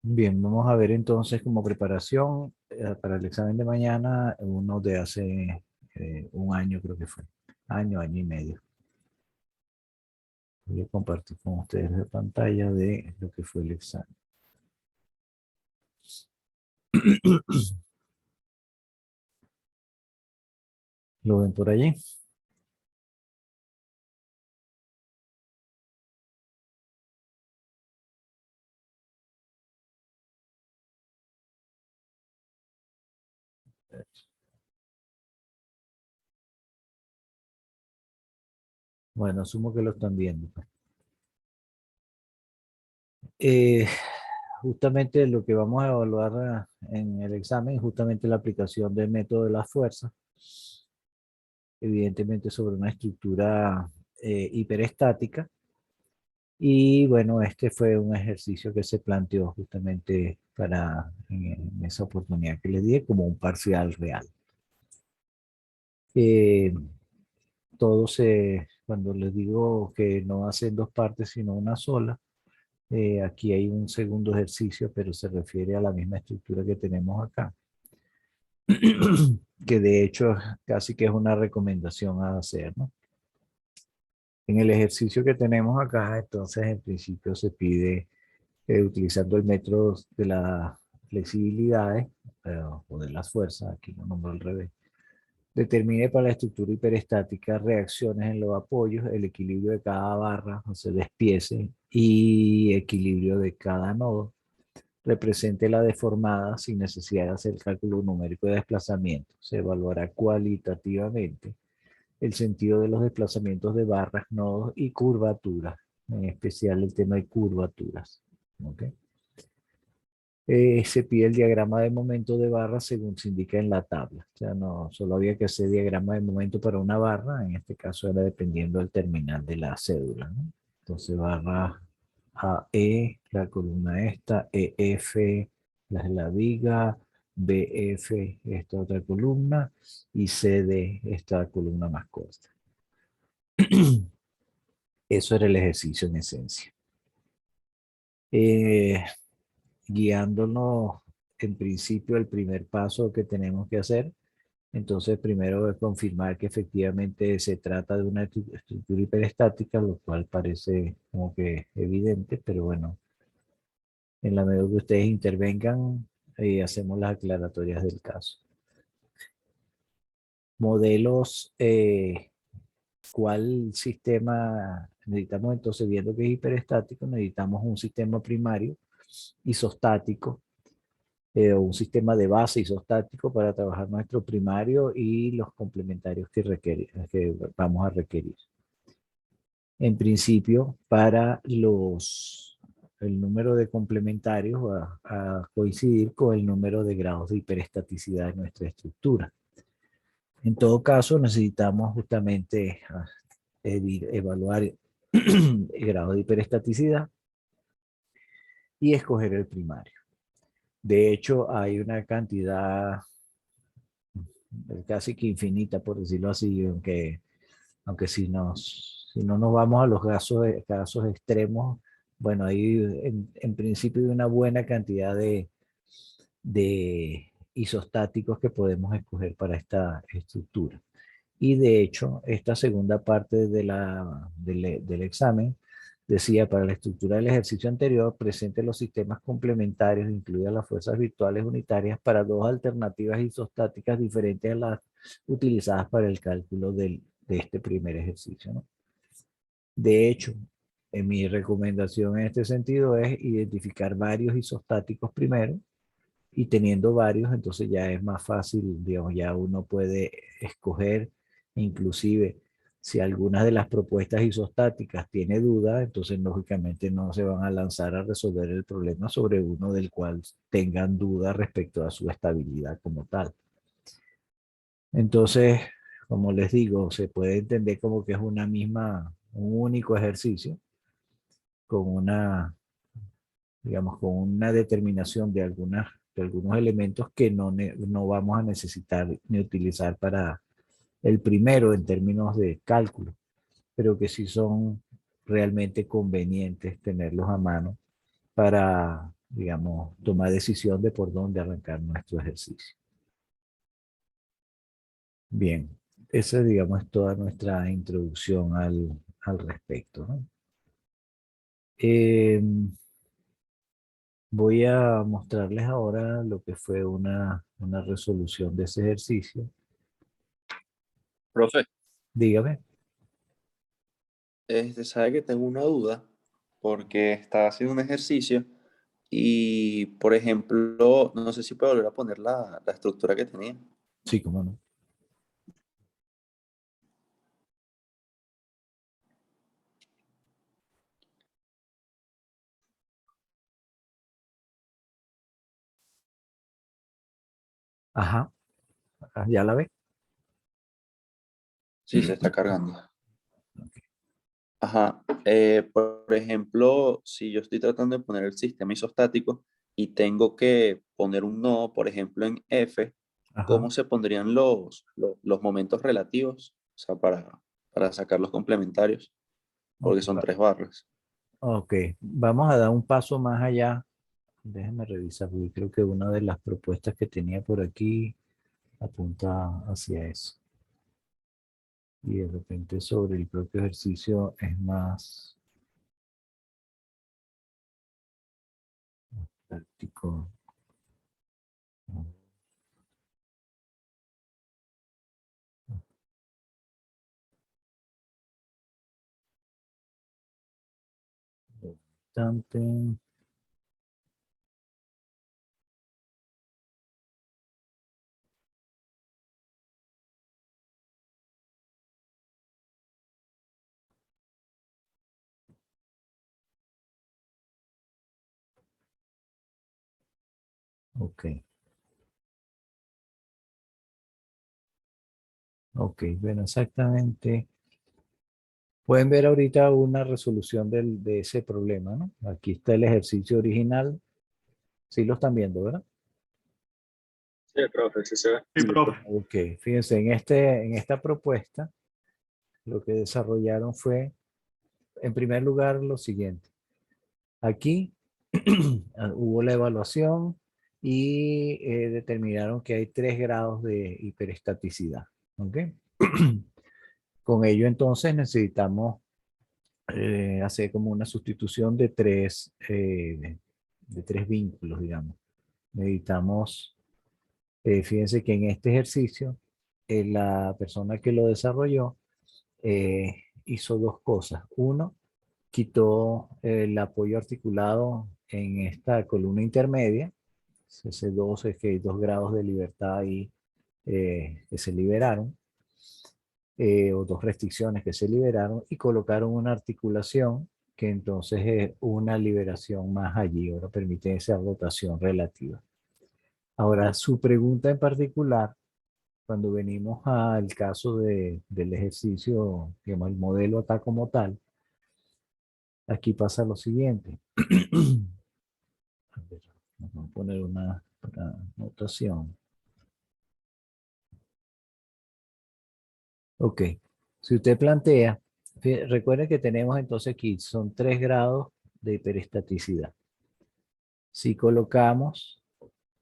Bien, vamos a ver entonces como preparación para el examen de mañana, uno de hace un año creo que fue, año y medio. Voy a compartir con ustedes la pantalla de lo que fue el examen. ¿Lo ven por allí? Bueno, asumo que lo están viendo, pues. Eh, Justamente lo que vamos a evaluar en el examen, justamente la aplicación del método de las fuerzas, evidentemente sobre una estructura hiperestática. Y bueno, este fue un ejercicio que se planteó justamente para en esa oportunidad que le di como un parcial real. Eh, cuando les digo que no hacen dos partes sino una sola, aquí hay un segundo ejercicio, pero se refiere a la misma estructura que tenemos acá, que de hecho casi que es una recomendación a hacer, ¿no? En el ejercicio que tenemos acá, entonces en principio se pide utilizando el método de las flexibilidades o de las fuerzas, aquí lo nombro al revés. Determine para la estructura hiperestática reacciones en los apoyos, el equilibrio de cada barra, o sea, despiece, y equilibrio de cada nodo. Represente la deformada sin necesidad de hacer cálculo numérico de desplazamiento. Se evaluará cualitativamente el sentido de los desplazamientos de barras, nodos y curvaturas, en especial el tema de curvaturas. ¿Okay? Se pide el diagrama de momento de barra según se indica en la tabla. O sea, no solo había que hacer diagrama de momento para una barra, en este caso era dependiendo del terminal de la cédula, ¿no? Entonces barra AE, la columna esta, EF, la viga, BF, esta otra columna, y CD, esta columna más corta. Eso era el ejercicio en esencia. Eh, Guiándonos en principio el primer paso que tenemos que hacer. Entonces, primero es confirmar que efectivamente se trata de una estructura hiperestática, lo cual parece como que evidente, pero bueno, en la medida que ustedes intervengan, hacemos las aclaratorias del caso. Modelos, ¿cuál sistema necesitamos? Entonces, viendo que es hiperestático, necesitamos un sistema primario isostático o un sistema de base isostático para trabajar nuestro primario y los complementarios que vamos a requerir. En principio, para el número de complementarios va a coincidir con el número de grados de hiperestaticidad de nuestra estructura. En todo caso, necesitamos justamente evaluar el grado de hiperestaticidad y escoger el primario. De hecho, hay una cantidad casi que infinita, por decirlo así, aunque si no nos vamos a los casos extremos, bueno, hay en principio hay una buena cantidad de isostáticos que podemos escoger para esta estructura. Y de hecho, esta segunda parte del examen decía, para la estructura del ejercicio anterior, presente los sistemas complementarios, incluidas las fuerzas virtuales unitarias, para dos alternativas isostáticas diferentes a las utilizadas para el cálculo de este primer ejercicio, ¿no? De hecho, mi recomendación en este sentido es identificar varios isostáticos primero, y teniendo varios, entonces ya es más fácil, digamos, ya uno puede escoger, inclusive si algunas de las propuestas isostáticas tiene duda, entonces lógicamente no se van a lanzar a resolver el problema sobre uno del cual tengan duda respecto a su estabilidad como tal. Entonces, como les digo, se puede entender como que es un único ejercicio con digamos, con una determinación de algunos elementos que no vamos a necesitar ni utilizar para el primero en términos de cálculo, pero que sí son realmente convenientes tenerlos a mano para digamos, tomar decisión de por dónde arrancar nuestro ejercicio. Bien, esa, digamos, es toda nuestra introducción al respecto, ¿no? Eh, Voy a mostrarles ahora lo que fue una resolución de ese ejercicio. Profe, Dígame. sabe que tengo una duda porque estaba haciendo un ejercicio y, por ejemplo, no sé si puedo volver a poner la estructura que tenía. Sí, cómo no. Ajá, ya la ve. Sí, se está cargando. Ok. Ajá. Por ejemplo, si yo estoy tratando de poner el sistema isostático y tengo que poner un nodo, por ejemplo, en F, Ajá. ¿cómo se pondrían los momentos relativos? O sea, para sacar los complementarios, Ok, porque son 3 barras. ok, vamos a dar un paso más allá. Déjenme revisar, porque creo que una de las propuestas que tenía por aquí apunta hacia eso. Y de repente sobre el propio ejercicio es más práctico. Bastante. Ok, ok, bueno, exactamente. Pueden ver ahorita una resolución de ese problema, ¿no? Aquí está el ejercicio original. Sí lo están viendo, ¿verdad? Sí, profe, sí se ve. Sí, profe. Ok, fíjense, en esta propuesta, lo que desarrollaron fue, en primer lugar, lo siguiente. Aquí hubo la evaluación y determinaron que hay 3 grados de hiperestaticidad. ¿Ok? Con ello, entonces, necesitamos hacer como una sustitución de tres vínculos, digamos. Necesitamos, fíjense que en este ejercicio, la persona que lo desarrolló hizo 2 cosas. Uno, quitó el apoyo articulado en esta columna intermedia. Ese 2 es que hay 2 grados de libertad ahí que se liberaron, o 2 restricciones que se liberaron, y colocaron una articulación que entonces es una liberación más allí, ahora permite esa rotación relativa. Ahora, su pregunta en particular, cuando venimos al caso del ejercicio, digamos, el modelo está como tal, aquí pasa lo siguiente. A ver, vamos a poner una notación. Ok. Si usted plantea, recuerden que tenemos entonces aquí, son 3 grados de hiperestaticidad. Si colocamos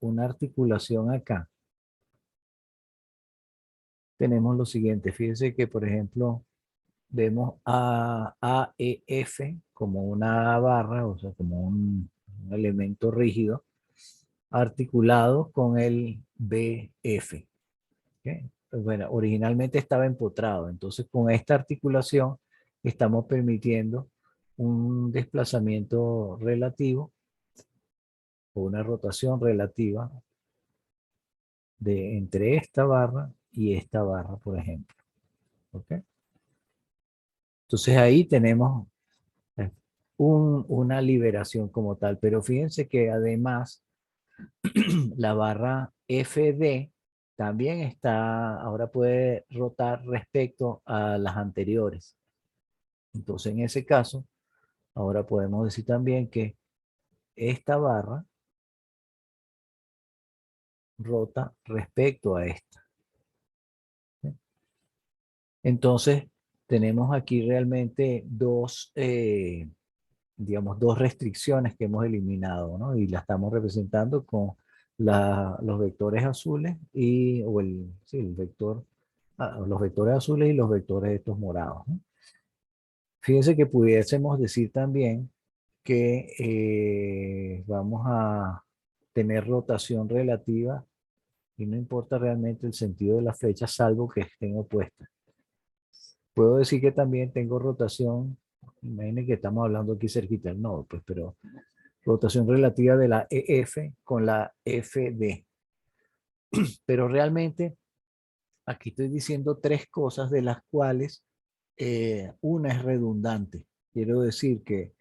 una articulación acá, tenemos lo siguiente. Fíjense que, por ejemplo, vemos a AEF como una barra, o sea, como un elemento rígido, articulado con el BF. ¿Ok? Pues bueno, originalmente estaba empotrado, entonces con esta articulación estamos permitiendo un desplazamiento relativo o una rotación relativa de entre esta barra y esta barra, por ejemplo. ¿Ok? Entonces ahí tenemos eh, una liberación como tal, pero fíjense que además la barra FD también está, ahora puede rotar respecto a las anteriores. Entonces, en ese caso, ahora podemos decir también que esta barra rota respecto a esta. ¿Sí? Entonces, tenemos aquí realmente digamos, dos restricciones que hemos eliminado, ¿no? Y la estamos representando con los vectores azules y, o el, sí, el vector, los vectores azules y los vectores estos morados, ¿no? Fíjense que pudiésemos decir también que vamos a tener rotación relativa y no importa realmente el sentido de la flecha salvo que estén opuestas. Puedo decir que también tengo rotación, imaginen que estamos hablando aquí cerquita del nodo, pues, pero rotación relativa de la EF con la FD. Pero realmente aquí estoy diciendo tres cosas de las cuales una es redundante. Quiero decir que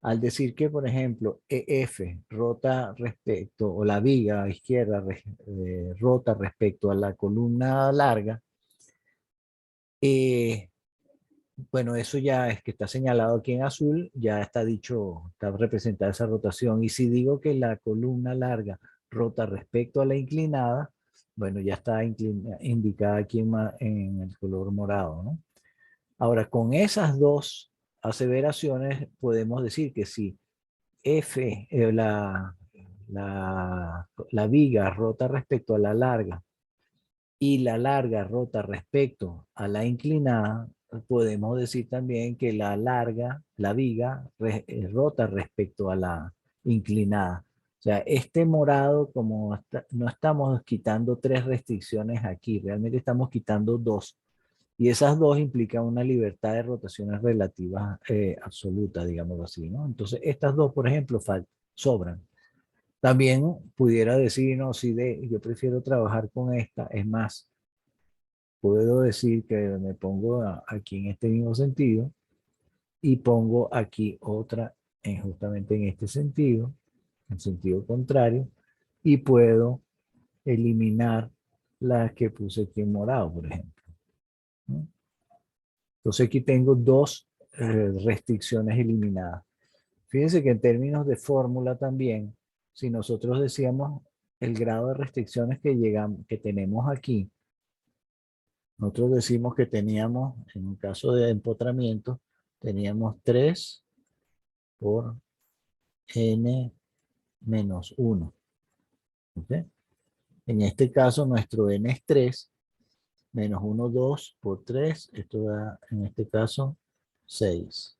al decir que, por ejemplo, EF rota respecto, o la viga izquierda rota respecto a la columna larga, bueno, eso ya es que está señalado aquí en azul, ya está dicho, está representada esa rotación. Y si digo que la columna larga rota respecto a la inclinada, bueno, ya está indicada aquí en el color morado, ¿no? Ahora, con esas dos aseveraciones podemos decir que si F, la viga rota respecto a la larga y la larga rota respecto a la inclinada, podemos decir también que la larga, la viga, rota respecto a la inclinada. O sea, este morado, como no estamos quitando tres restricciones aquí, realmente estamos quitando dos. Y esas dos implican una libertad de rotaciones relativas absoluta, digámoslo así, ¿no? Entonces, estas dos, por ejemplo, sobran. También pudiera decir, no, si yo prefiero trabajar con esta, es más, puedo decir que me pongo aquí en este mismo sentido y pongo aquí otra justamente en este sentido, en sentido contrario, y puedo eliminar las que puse aquí en morado, por ejemplo, ¿no? Entonces aquí tengo dos restricciones eliminadas. Fíjense que en términos de fórmula también, si nosotros decíamos el grado de restricciones que tenemos aquí, nosotros decimos que teníamos, en un caso de empotramiento, teníamos 3 por n menos 1. ¿Okay? En este caso, nuestro n es 3, menos 1, 2 por 3, esto da, en este caso, 6.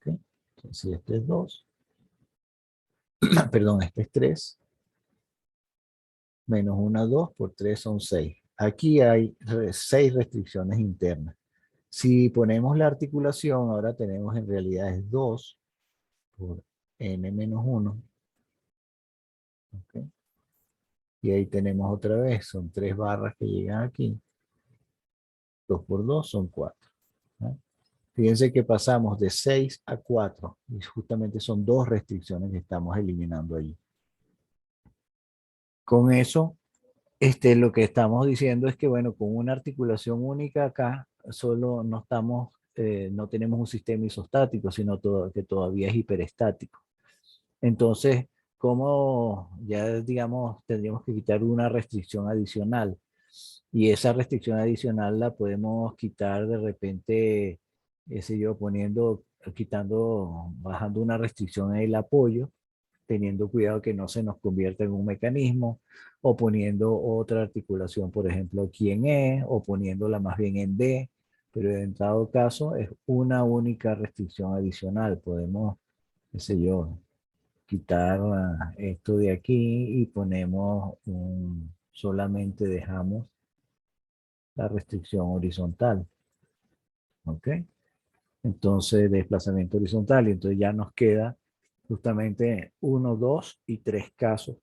¿Okay? Entonces, este es 2. Perdón, este es 3. Menos 1, 2 por 3 son 6. Aquí hay 6 restricciones internas. Si ponemos la articulación, ahora tenemos en realidad es 2 por n menos 1. ¿Okay? Y ahí tenemos otra vez, son 3 barras que llegan aquí. 2 por 2 son 4. ¿No? Fíjense que pasamos de 6 a 4. Y justamente son dos restricciones que estamos eliminando allí. Con eso, lo que estamos diciendo es que, bueno, con una articulación única acá, solo no estamos, no tenemos un sistema isostático, sino que todavía es hiperestático. Entonces, ¿cómo ya, digamos, tendríamos que quitar una restricción adicional? Y esa restricción adicional la podemos quitar de repente, qué sé yo, bajando una restricción en el apoyo, teniendo cuidado que no se nos convierta en un mecanismo, o poniendo otra articulación, por ejemplo, aquí en E, o poniéndola más bien en D, pero en dado caso es una única restricción adicional. Podemos, qué sé yo, quitar esto de aquí y ponemos solamente dejamos la restricción horizontal, ¿ok? Entonces, desplazamiento horizontal, y entonces ya nos queda justamente 1, 2 y 3 casos,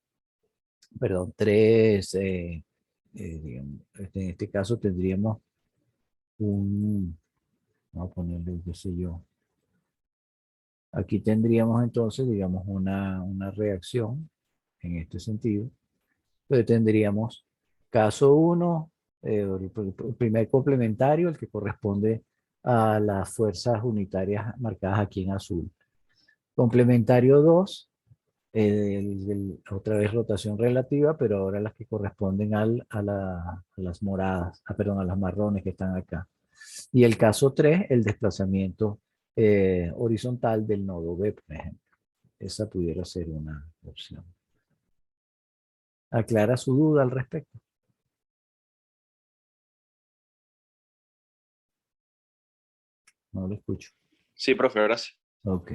perdón, 3, digamos, en este caso tendríamos vamos a ponerle, qué sé yo, aquí tendríamos entonces, digamos, una reacción en este sentido. Entonces tendríamos caso 1, el primer complementario, el que corresponde a las fuerzas unitarias marcadas aquí en azul. Complementario 2, otra vez rotación relativa, pero ahora las que corresponden a las moradas, perdón, a las marrones que están acá. Y el caso 3, el desplazamiento horizontal del nodo B, por ejemplo. Esa pudiera ser una opción. ¿Aclara su duda al respecto? No lo escucho. Sí, profe, gracias. Ok.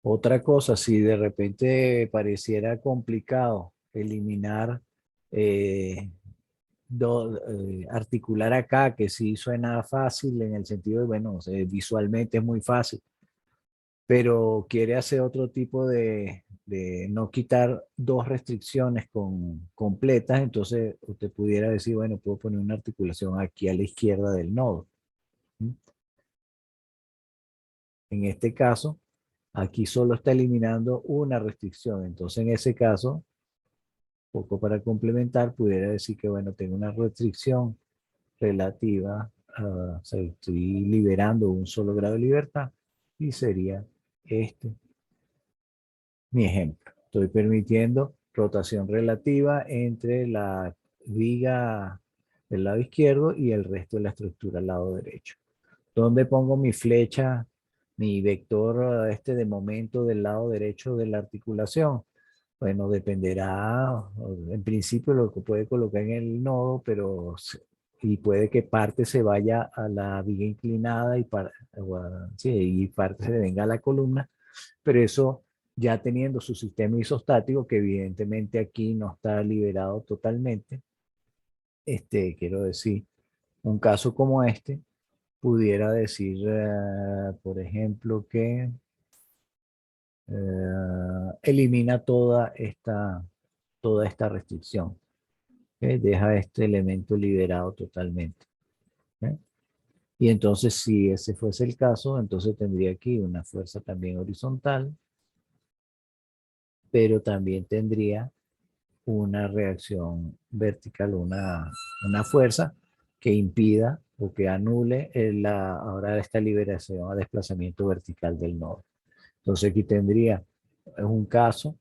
Otra cosa, si de repente pareciera complicado eliminar, eh, articular acá, que sí suena fácil en el sentido de, bueno, visualmente es muy fácil, pero quiere hacer otro tipo de no quitar dos restricciones completas, entonces usted pudiera decir, bueno, puedo poner una articulación aquí a la izquierda del nodo. ¿Mm? En este caso, aquí solo está eliminando una restricción, entonces en ese caso, poco para complementar, pudiera decir que, bueno, tengo una restricción relativa, o sea, estoy liberando un solo grado de libertad y sería este mi ejemplo. Estoy permitiendo rotación relativa entre la viga del lado izquierdo y el resto de la estructura al lado derecho. ¿Dónde pongo mi flecha, mi vector de momento del lado derecho de la articulación? Bueno, dependerá, en principio lo que puede colocar en el nodo, pero y puede que parte se vaya a la viga inclinada sí, y parte se le venga a la columna, pero eso ya teniendo su sistema isostático, que evidentemente aquí no está liberado totalmente, quiero decir, un caso como este, pudiera decir, por ejemplo, que elimina toda esta restricción. ¿Ok? Deja este elemento liberado totalmente. ¿Ok? Y entonces, si ese fuese el caso, entonces tendría aquí una fuerza también horizontal, pero también tendría una reacción vertical, una fuerza que impida o que anule ahora esta liberación a desplazamiento vertical del nodo. Entonces aquí tendría un caso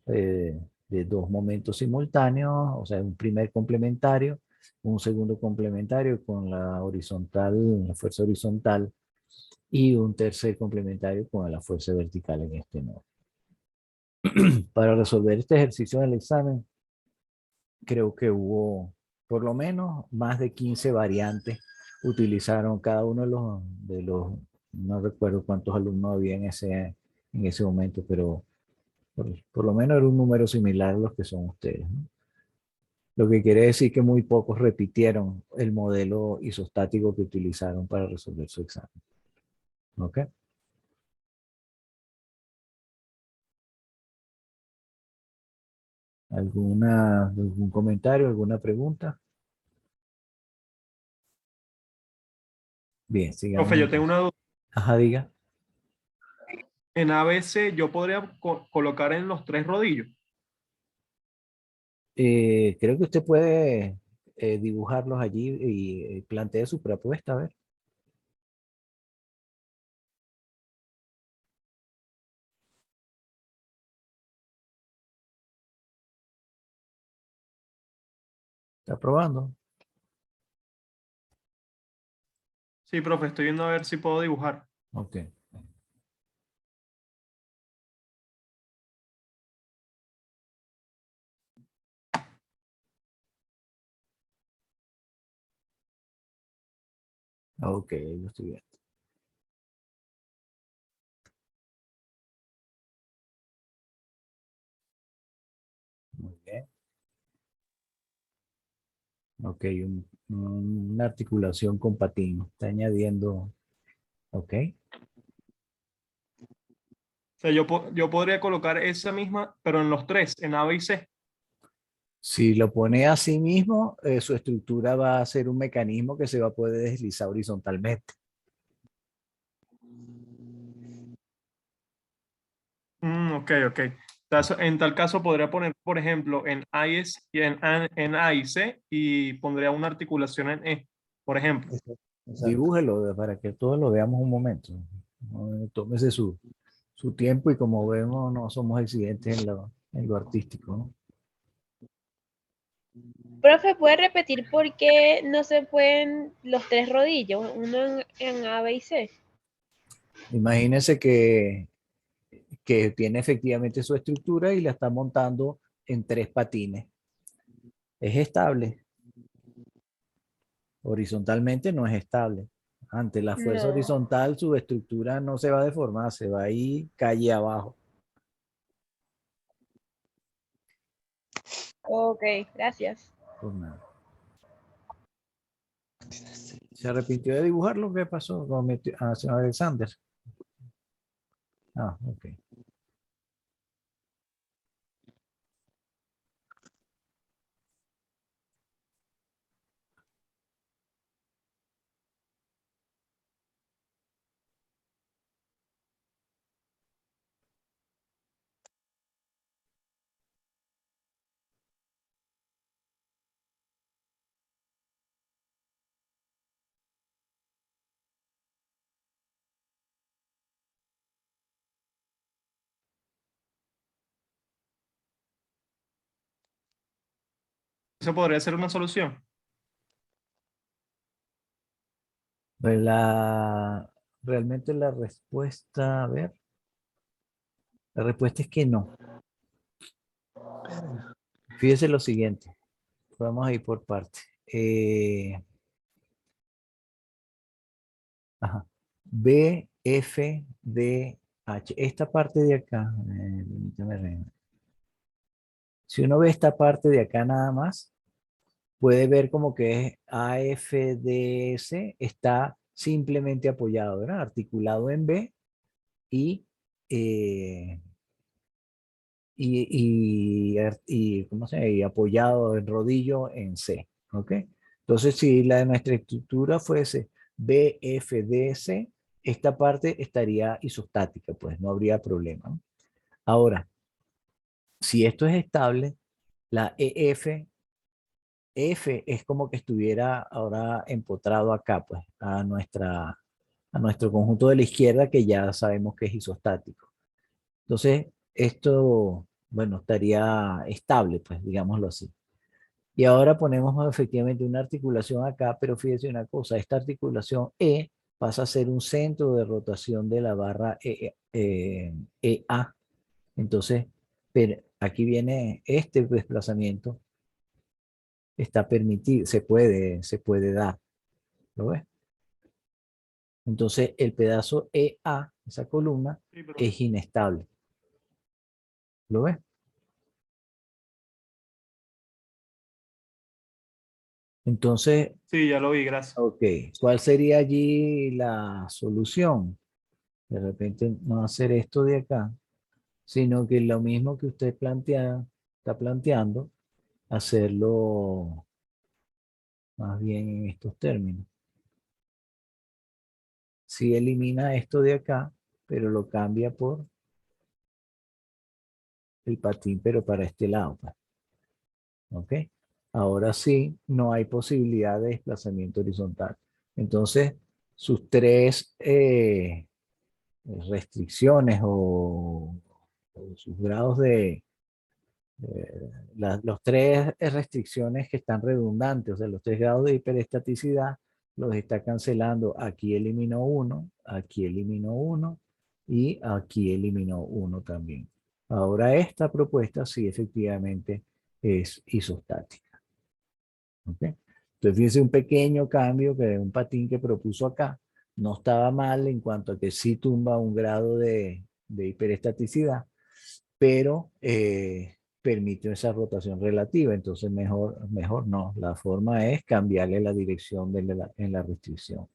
de dos momentos simultáneos, o sea, un primer complementario, un segundo complementario con la horizontal, la fuerza horizontal, y un tercer complementario con la fuerza vertical en este nodo. Para resolver este ejercicio del examen, creo que hubo por lo menos más de 15 variantes. Utilizaron cada uno no recuerdo cuántos alumnos había en ese momento, pero por lo menos era un número similar a los que son ustedes, ¿no? Lo que quiere decir que muy pocos repitieron el modelo isostático que utilizaron para resolver su examen. ¿Ok? ¿Algún comentario, alguna pregunta? Bien, sigamos Profe, yo tengo entonces. una duda. Ajá, diga. En ABC yo podría colocar en los tres rodillos. Creo que usted puede dibujarlos allí y plantea su propuesta, a ver. ¿Está probando? Sí, profe, estoy viendo a ver si puedo dibujar. Ok. Ok, lo estoy viendo. Muy bien. Ok, una articulación con patín. Está añadiendo. Ok. O sea, yo podría colocar esa misma, pero en los tres, en A, B y C. Si lo pone así mismo, su estructura va a ser un mecanismo que se va a poder deslizar horizontalmente. Ok, ok. En tal caso podría poner, por ejemplo, en A y, en A y C y pondría una articulación en E, por ejemplo. Dibújelo para que todos lo veamos un momento. Tómese su tiempo y como vemos no somos exigentes en lo artístico, ¿no? Profe, ¿puede repetir por qué no se pueden los tres rodillos, uno en A, B y C? Imagínense que tiene efectivamente su estructura y la está montando en 3 patines. Es estable. Horizontalmente no es estable. Ante la fuerza No. horizontal, su estructura no se va a deformar, se va a ir calle abajo. Ok, gracias. Por nada. ¿Se arrepintió de dibujarlo? ¿Qué pasó con señor Alexander? Ah, ok. Eso podría ser una solución. Pues realmente la respuesta, a ver, la respuesta es que no. Fíjese lo siguiente. Vamos a ir por parte. Ajá. B, F, D, H. Esta parte de acá, permítame si uno ve esta parte de acá nada más, puede ver como que es AFDS está simplemente apoyado, ¿verdad? Articulado en B y, eh, ¿cómo se llama? Y apoyado en rodillo en C, ¿ok? Entonces, si la de nuestra estructura fuese BFDC, esta parte estaría isostática, pues no habría problema, ¿no? Ahora, si esto es estable, la F es como que estuviera ahora empotrado acá, pues, a nuestro conjunto de la izquierda que ya sabemos que es isostático. Entonces, esto, bueno, estaría estable, pues, digámoslo así. Y ahora ponemos efectivamente una articulación acá, pero fíjese una cosa, esta articulación E pasa a ser un centro de rotación de la barra EA. Entonces, pero aquí viene este desplazamiento, está permitido, se puede dar, ¿lo ves? Entonces, el pedazo EA, esa columna, Sí, es inestable, ¿lo ves? Entonces, sí, ya lo vi, gracias. ok, ¿cuál sería allí la solución? De repente no hacer esto de acá, sino que lo mismo que usted está planteando, hacerlo más bien en estos términos. Si elimina esto de acá, pero lo cambia por el patín, pero para este lado, pues. ¿Ok? Ahora sí, no hay posibilidad de desplazamiento horizontal. Entonces, sus 3 restricciones o sus grados los 3 restricciones que están redundantes, o sea, los 3 grados de hiperestaticidad, los está cancelando. Aquí eliminó uno, aquí eliminó uno y aquí eliminó uno también. Ahora esta propuesta sí efectivamente es isostática. ¿Ok? Entonces fíjense un pequeño cambio que un patín que propuso acá no estaba mal en cuanto a que sí tumba un grado de hiperestaticidad, pero permite esa rotación relativa. Entonces mejor no. La forma es cambiarle la dirección en la restricción.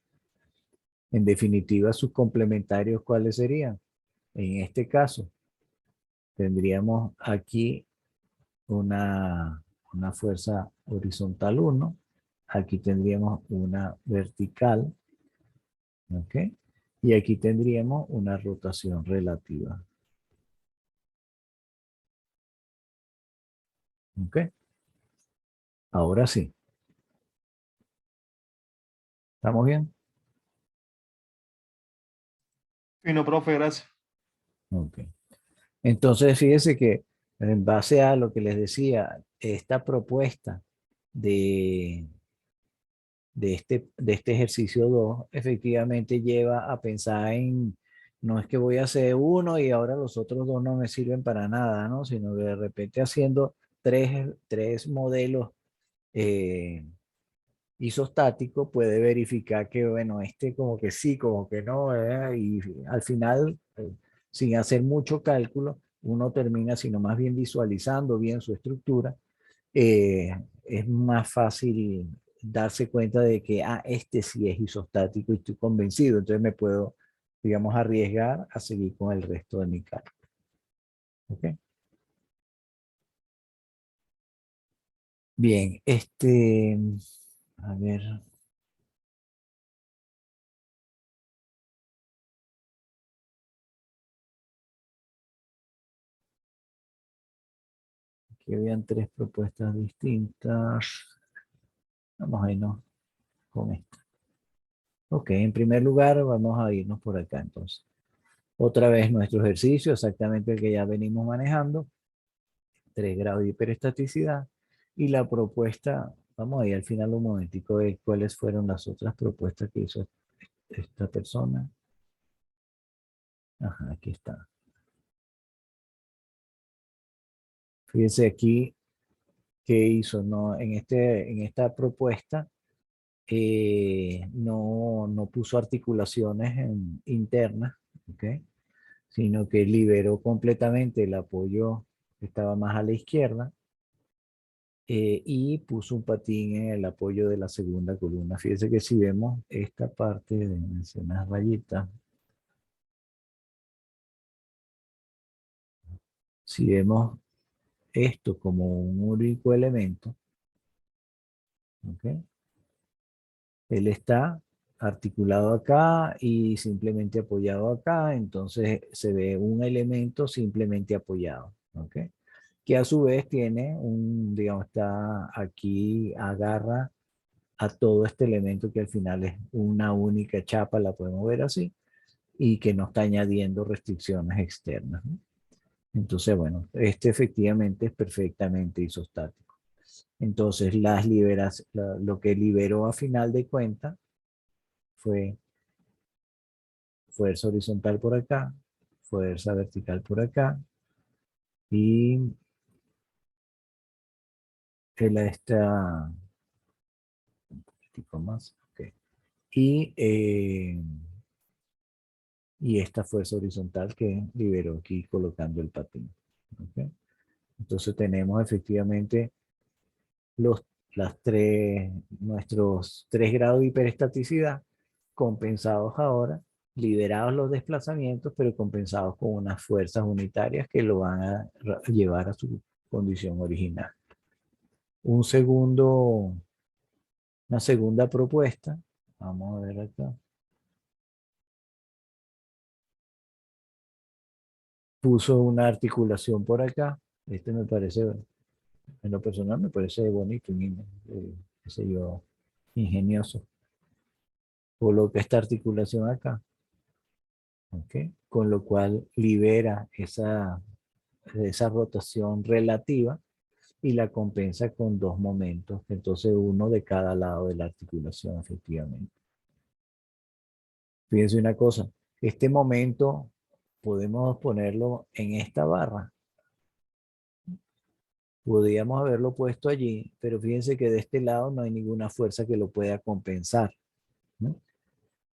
En definitiva, sus complementarios, ¿cuáles serían? En este caso, tendríamos aquí una fuerza horizontal 1. Aquí tendríamos una vertical. ¿Ok? Y aquí tendríamos una rotación relativa. ¿Ok? Ahora sí. ¿Estamos bien? Sí, no, profe, gracias. Ok. Entonces, fíjese que en base a lo que les decía, esta propuesta de, de este ejercicio 2 efectivamente lleva a pensar No es que voy a hacer uno y ahora los otros dos no me sirven para nada, ¿no? Sino que de repente haciendo tres modelos isostáticos puede verificar que, bueno, este como que sí, como que no, ¿verdad? Y al final, sin hacer mucho cálculo, uno termina, sino más bien visualizando bien su estructura, es más fácil darse cuenta de que, este sí es isostático y estoy convencido, entonces me puedo, digamos, arriesgar a seguir con el resto de mi cálculo. ¿Ok? Bien, a ver, aquí habían tres propuestas distintas. Vamos a irnos con esto. Ok, en primer lugar vamos a irnos por acá entonces. Otra vez nuestro ejercicio, exactamente el que ya venimos manejando. 3 grados de hiperestaticidad. Y la propuesta, vamos a ir al final un momentico de cuáles fueron las otras propuestas que hizo esta persona. Ajá, aquí está. Fíjense aquí qué hizo, ¿no? En esta propuesta no puso articulaciones internas, ¿ok? Sino que liberó completamente el apoyo que estaba más a la izquierda y puso un patín en el apoyo de la segunda columna. Fíjense que si vemos esta parte de unas rayitas, si vemos esto como un único elemento, ¿ok? Él está articulado acá y simplemente apoyado acá, entonces se ve un elemento simplemente apoyado, ¿ok? Que a su vez tiene digamos, está aquí, agarra a todo este elemento que al final es una única chapa, la podemos ver así, y que no está añadiendo restricciones externas, ¿no? Entonces, bueno, este efectivamente es perfectamente isostático. Entonces, lo que liberó a final de cuentas fue fuerza horizontal por acá, fuerza vertical por acá, y él está un poquitico más, ok. Y esta fuerza horizontal que liberó aquí colocando el patín. ¿Okay? Entonces tenemos efectivamente los, nuestros 3 grados de hiperestaticidad compensados ahora, liberados los desplazamientos, pero compensados con unas fuerzas unitarias que lo van a llevar a su condición original. Una segunda propuesta, vamos a ver acá, puso una articulación por acá. Este me parece, en lo personal me parece bonito, qué sé yo, ingenioso. Coloca esta articulación acá, ¿ok? Con lo cual libera esa rotación relativa y la compensa con dos momentos, entonces uno de cada lado de la articulación, efectivamente. Fíjense una cosa, este momento podemos ponerlo en esta barra. Podríamos haberlo puesto allí, pero fíjense que de este lado no hay ninguna fuerza que lo pueda compensar, ¿no?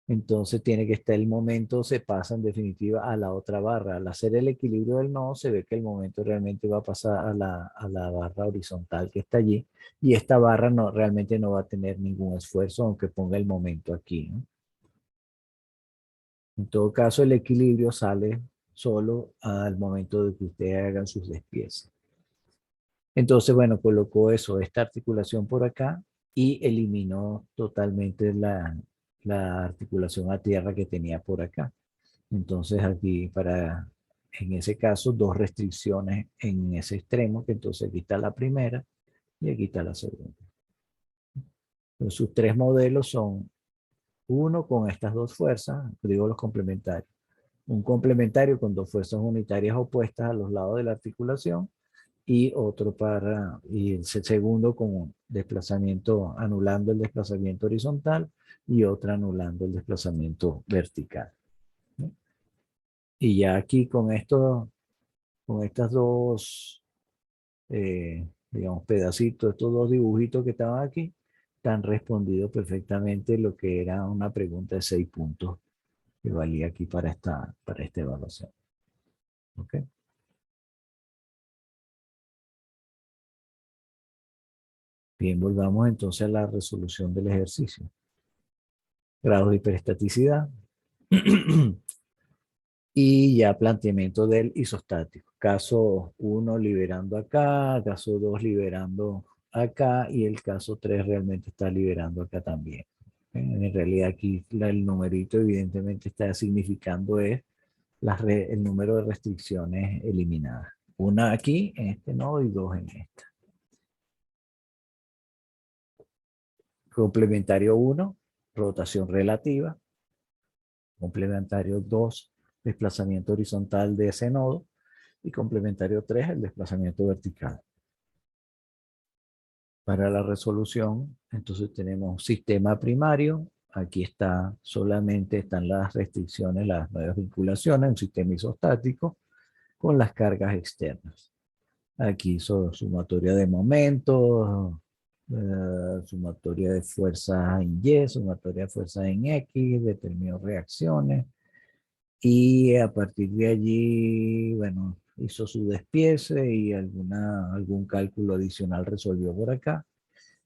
Entonces tiene que estar el momento, se pasa en definitiva a la otra barra. Al hacer el equilibrio del nodo, se ve que el momento realmente va a pasar a la barra horizontal que está allí. Y esta barra realmente no va a tener ningún esfuerzo, aunque ponga el momento aquí, ¿no? En todo caso, el equilibrio sale solo al momento de que ustedes hagan sus despiezas. Entonces, bueno, colocó esta articulación por acá y eliminó totalmente la articulación a tierra que tenía por acá. Entonces aquí en ese caso, dos restricciones en ese extremo, que entonces aquí está la primera y aquí está la segunda. Entonces, sus tres modelos son uno con estas dos fuerzas, digo los complementarios. Un complementario con dos fuerzas unitarias opuestas a los lados de la articulación y y el segundo con desplazamiento, anulando el desplazamiento horizontal y otra anulando el desplazamiento vertical, ¿no? Y ya aquí con esto, con estas dos, digamos, pedacitos, estos dos dibujitos que estaban aquí, están respondido perfectamente lo que era una pregunta de 6 puntos que valía aquí para esta evaluación. ¿Ok? Bien, volvamos entonces a la resolución del ejercicio. Grados de hiperestaticidad. Y ya planteamiento del isostático. Caso 1 liberando acá, caso 2 liberando acá y el caso 3 realmente está liberando acá también. En realidad aquí el numerito evidentemente está significando es el número de restricciones eliminadas. Una aquí en este nodo y dos en esta. Complementario 1, rotación relativa. Complementario 2, desplazamiento horizontal de ese nodo. Y complementario 3, el desplazamiento vertical. Para la resolución, entonces tenemos sistema primario. Aquí solamente están las restricciones, las nuevas vinculaciones, un sistema isostático con las cargas externas. Aquí sumatoria de momentos, sumatoria de fuerzas en Y, sumatoria de fuerzas en X, determinó reacciones. Y a partir de allí, bueno, hizo su despiece y algún cálculo adicional resolvió por acá.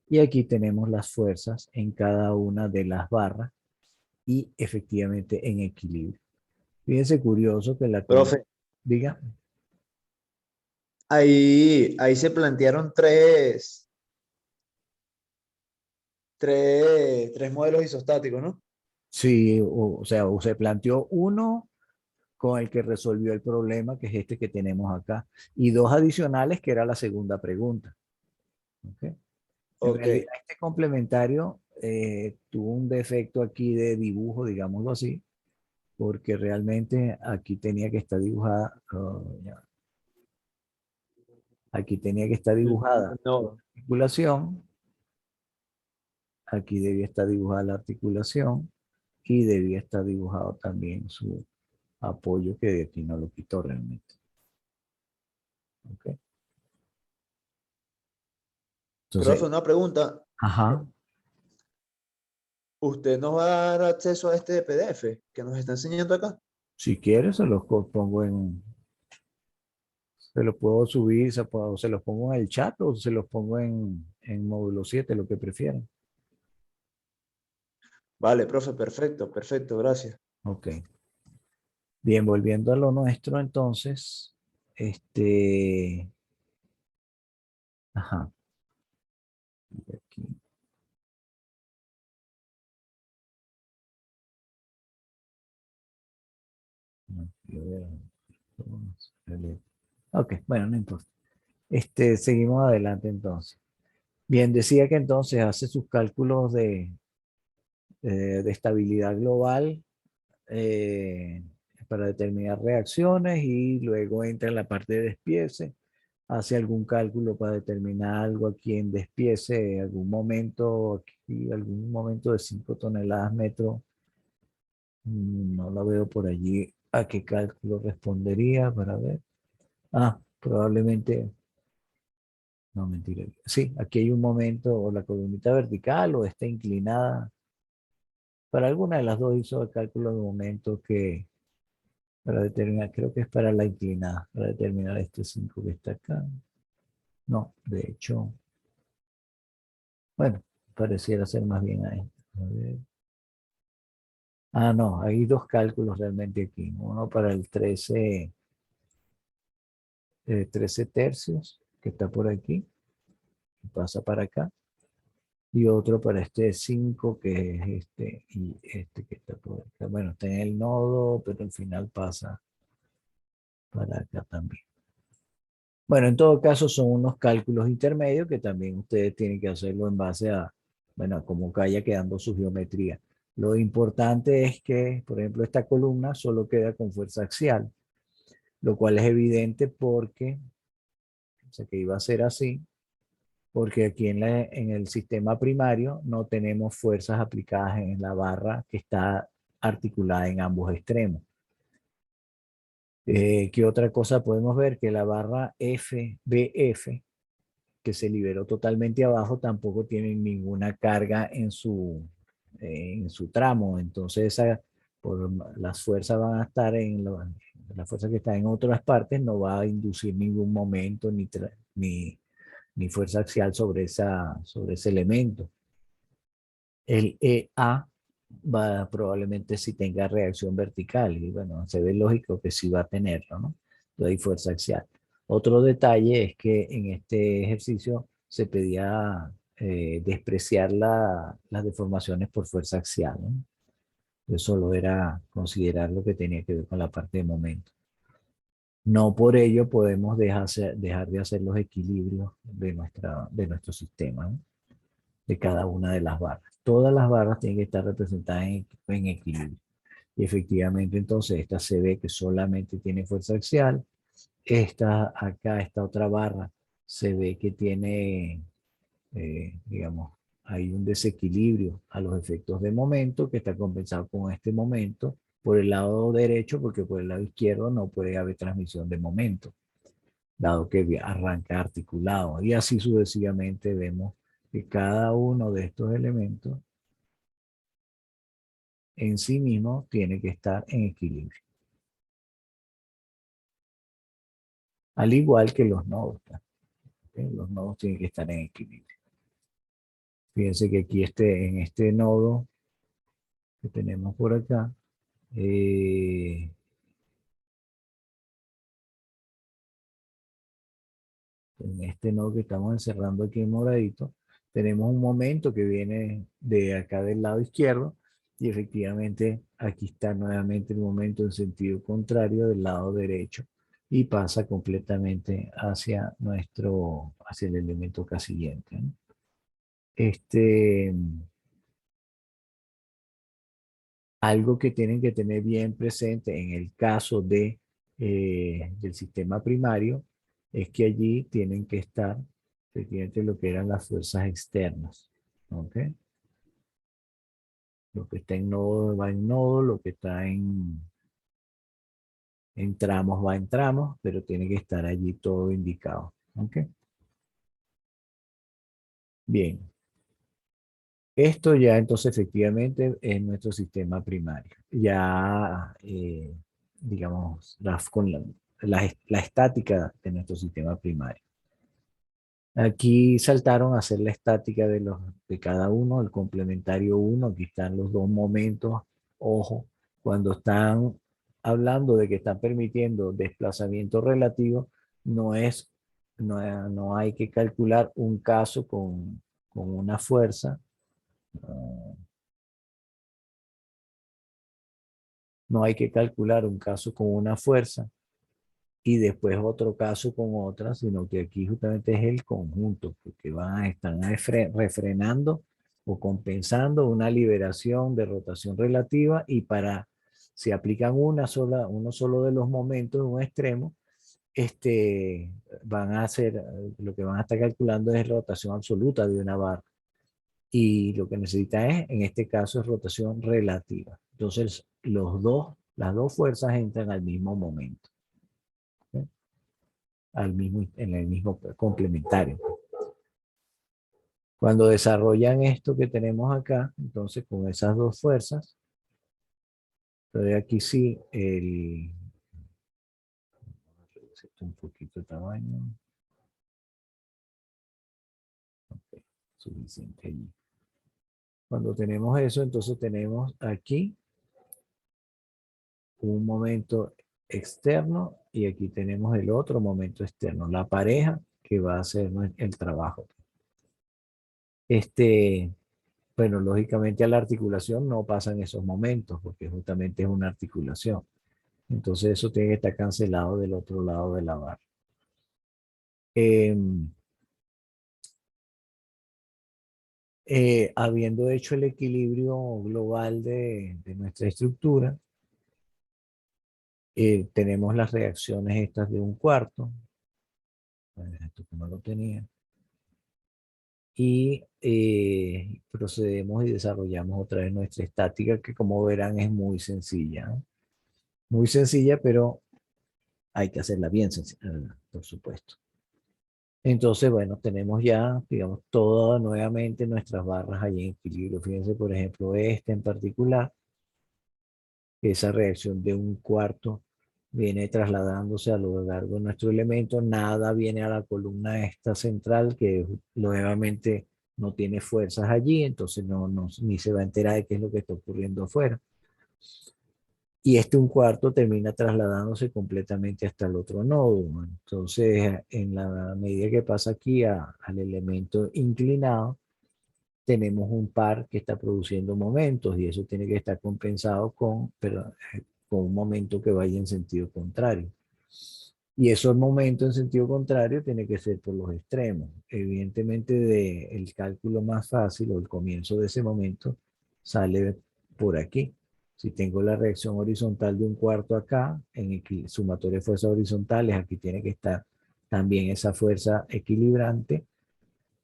Y aquí tenemos las fuerzas en cada una de las barras y efectivamente en equilibrio. Fíjense curioso que Profe, diga. ahí se plantearon tres modelos isostáticos, ¿no? Sí, o sea, se planteó uno con el que resolvió el problema, que es este que tenemos acá, y dos adicionales, que era la segunda pregunta. ¿Okay? En Ok. realidad, este complementario tuvo un defecto aquí de dibujo, digámoslo así, porque realmente aquí tenía que estar dibujada, aquí tenía que estar dibujada la No. articulación, aquí debía estar dibujada la articulación y debía estar dibujado también su apoyo, que de aquí no lo quitó realmente. ¿Okay? Profe, Entonces, una pregunta. ajá, ¿Usted nos va a dar acceso a este PDF que nos está enseñando acá? si quieres pongo se los puedo subir, se los pongo en el chat o se los pongo en módulo 7, lo que prefieran. Vale, profe, perfecto, perfecto, gracias. Ok. Bien, volviendo a lo nuestro entonces, ajá, y aquí, aquí, ok, bueno, no importa. Seguimos adelante entonces. Bien, decía que entonces hace sus cálculos de estabilidad global eh, para determinar reacciones y luego entra en la parte de despiece, hace algún cálculo para determinar algo aquí en despiece, algún momento de 5 toneladas metro, no lo veo por allí, a qué cálculo respondería para ver. Probablemente, no, mentira. Sí, aquí hay un momento, o la columnita vertical o está inclinada. Para alguna de las dos hizo el cálculo de momento que para determinar, creo que es para la inclinada, para determinar este 5 que está acá. No, de hecho, bueno, pareciera ser más bien ahí. A ver. No, hay dos cálculos realmente aquí. Uno para el 13 tercios, que está por aquí, y pasa para acá. Y otro para este 5, que es este, y este que está por acá. Bueno, está en el nodo, pero al final pasa para acá también. Bueno, en todo caso son unos cálculos intermedios que también ustedes tienen que hacerlo en base a, bueno, a cómo vaya quedando su geometría. Lo importante es que, por ejemplo, esta columna solo queda con fuerza axial, lo cual es evidente porque, o sea, que iba a ser así, porque aquí en el sistema primario no tenemos fuerzas aplicadas en la barra que está articulada en ambos extremos. ¿Qué otra cosa podemos ver? Que la barra FBF, que se liberó totalmente abajo, tampoco tiene ninguna carga en su tramo. Entonces, las fuerzas van a estar la fuerza que está en otras partes no va a inducir ningún momento ni fuerza axial sobre ese elemento. El EA probablemente sí tenga reacción vertical y bueno, se ve lógico que sí va a tenerlo, ¿no? Entonces hay fuerza axial. Otro detalle es que en este ejercicio se pedía despreciar las deformaciones por fuerza axial, ¿no? Eso solo era considerar lo que tenía que ver con la parte de momento. No por ello podemos dejar de hacer los equilibrios de nuestro sistema, ¿no? De cada una de las barras. Todas las barras tienen que estar representadas en equilibrio. Y efectivamente, entonces, esta se ve que solamente tiene fuerza axial. Esta otra barra, se ve que tiene, digamos, hay un desequilibrio a los efectos de momento que está compensado con este momento por el lado derecho, porque por el lado izquierdo no puede haber transmisión de momento, dado que arranca articulado. Y así sucesivamente vemos que cada uno de estos elementos en sí mismo tiene que estar en equilibrio. Al igual que los nodos. ¿Okay? Los nodos tienen que estar en equilibrio. Fíjense que aquí en este nodo que tenemos por acá, en este nodo que estamos encerrando aquí en moradito, tenemos un momento que viene de acá del lado izquierdo y efectivamente aquí está nuevamente el momento en sentido contrario del lado derecho y pasa completamente hacia el elemento acá siguiente, ¿no? Algo que tienen que tener bien presente en el caso del sistema primario es que allí tienen que estar efectivamente lo que eran las fuerzas externas. ¿Ok? Lo que está en nodo va en nodo, lo que está en tramos va en tramos, pero tiene que estar allí todo indicado. ¿Ok? Bien. Esto ya entonces efectivamente es nuestro sistema primario. Ya, digamos, con la estática de nuestro sistema primario. Aquí saltaron a hacer la estática de cada uno, el complementario 1. Aquí están los dos momentos. Ojo, cuando están hablando de que están permitiendo desplazamiento relativo, no no hay que calcular un caso con una fuerza. No hay que calcular un caso con una fuerza y después otro caso con otra, sino que aquí justamente es el conjunto, porque están refrenando o compensando una liberación de rotación relativa y si aplican uno solo de los momentos en un extremo, lo que van a estar calculando es rotación absoluta de una barra. Y lo que necesita en este caso, es rotación relativa. Entonces, las dos fuerzas entran al mismo momento, ¿sí? En el mismo complementario. Cuando desarrollan esto que tenemos acá, entonces con esas dos fuerzas, entonces aquí sí, un poquito de tamaño. Okay, suficiente allí. Cuando tenemos eso, entonces tenemos aquí un momento externo y aquí tenemos el otro momento externo, la pareja que va a hacer el trabajo. Bueno, lógicamente a la articulación no pasan esos momentos porque justamente es una articulación. Entonces eso tiene que estar cancelado del otro lado de la barra. Habiendo hecho el equilibrio global de nuestra estructura, tenemos las reacciones estas de un cuarto. Esto que no lo tenía. Y procedemos y desarrollamos otra vez nuestra estática, que como verán es muy sencilla, ¿no? Muy sencilla, pero hay que hacerla bien sencilla, por supuesto. Entonces, bueno, tenemos ya, digamos, todas nuevamente nuestras barras allí en equilibrio. Fíjense, por ejemplo, esta en particular, esa reacción de un cuarto viene trasladándose a lo largo de nuestro elemento, nada viene a la columna esta central que nuevamente no tiene fuerzas allí, entonces ni se va a enterar de qué es lo que está ocurriendo afuera. Y este un cuarto termina trasladándose completamente hasta el otro nodo. Entonces, en la medida que pasa aquí al elemento inclinado, tenemos un par que está produciendo momentos y eso tiene que estar compensado con un momento que vaya en sentido contrario. Y esos momentos en sentido contrario tiene que ser por los extremos. Evidentemente, el cálculo más fácil o el comienzo de ese momento sale por aquí. Si tengo la reacción horizontal de un cuarto acá, en el sumatorio de fuerzas horizontales, aquí tiene que estar también esa fuerza equilibrante.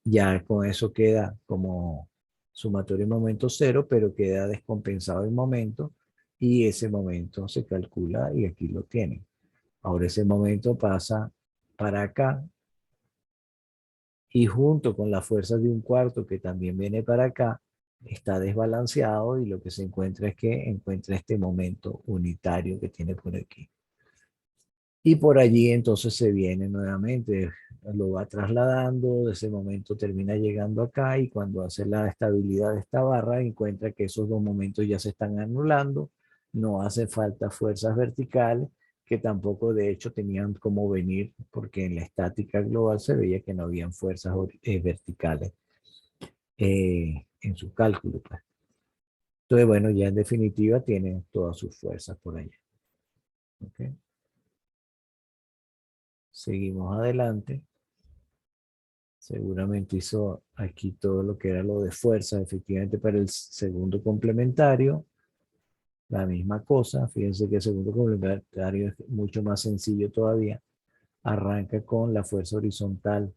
Ya con eso queda como sumatorio de momento cero, pero queda descompensado el momento y ese momento se calcula y aquí lo tienen. Ahora ese momento pasa para acá y junto con la fuerza de un cuarto que también viene para acá, está desbalanceado y lo que se encuentra es que encuentra este momento unitario que tiene por aquí. Y por allí entonces se viene nuevamente, lo va trasladando, de ese momento termina llegando acá y cuando hace la estabilidad de esta barra encuentra que esos dos momentos ya se están anulando, no hace falta fuerzas verticales, que tampoco de hecho tenían como venir, porque en la estática global se veía que no habían fuerzas verticales en su cálculo, pues. Entonces, bueno, ya en definitiva tiene todas sus fuerzas por allá. ¿Okay? Seguimos adelante. Seguramente hizo aquí todo lo que era lo de fuerza, efectivamente para el segundo complementario. La misma cosa, fíjense que el segundo complementario es mucho más sencillo todavía. Arranca con la fuerza horizontal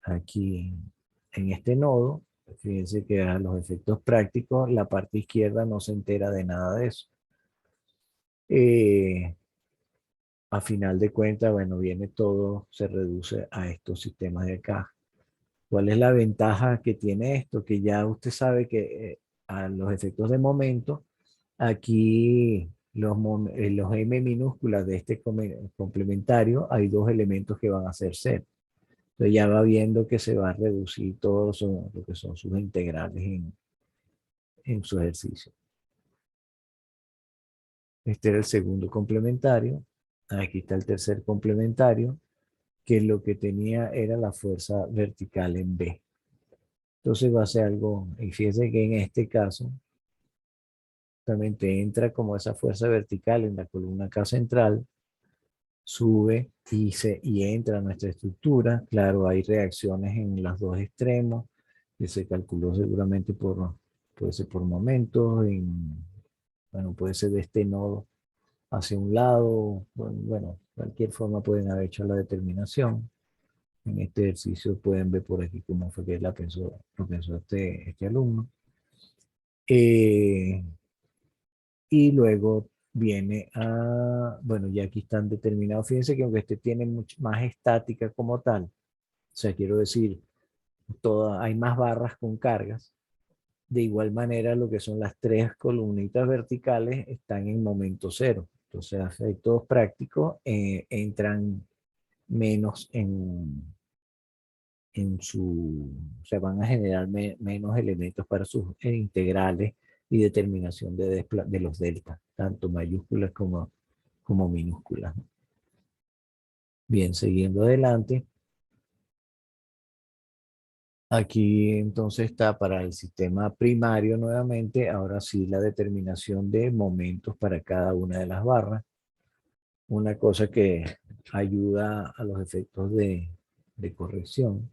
aquí en este nodo. Fíjense que a los efectos prácticos la parte izquierda no se entera de nada de eso. A final de cuentas, bueno, viene todo, se reduce a estos sistemas de acá. ¿Cuál es la ventaja que tiene esto? Que ya usted sabe que a los efectos de momento, aquí los m minúsculas de este complementario, hay dos elementos que van a ser cero. Entonces ya va viendo que se va a reducir todo lo que son sus integrales en su ejercicio. Este era el segundo complementario. Aquí está el tercer complementario, que lo que tenía era la fuerza vertical en B. Entonces va a ser algo, y fíjense que en este caso, también te entra como esa fuerza vertical en la columna K central, sube y entra a nuestra estructura. Claro, hay reacciones en los dos extremos, que se calculó seguramente puede ser por momentos, bueno, puede ser de este nodo hacia un lado, bueno, cualquier forma pueden haber hecho la determinación. En este ejercicio pueden ver por aquí cómo fue que lo pensó este alumno. Y luego viene bueno, ya aquí están determinados. Fíjense que aunque este tiene mucho más estática como tal, o sea, quiero decir, hay más barras con cargas. De igual manera, lo que son las tres columnitas verticales están en momento cero. Entonces, a efectos prácticos, entran menos o sea, van a generar menos elementos para sus integrales y determinación de los deltas, tanto mayúsculas como minúsculas. Bien, siguiendo adelante. Aquí entonces está para el sistema primario nuevamente, ahora sí la determinación de momentos para cada una de las barras. Una cosa que ayuda a los efectos de corrección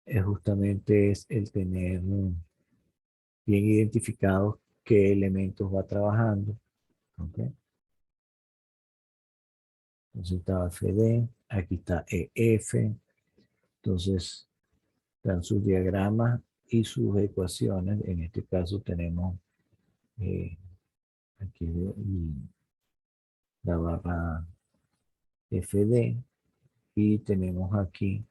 es justamente el tener bien identificados qué elementos va trabajando. ¿Okay? Entonces está FD, aquí está EF, entonces están sus diagramas y sus ecuaciones. En este caso tenemos aquí la barra FD y tenemos aquí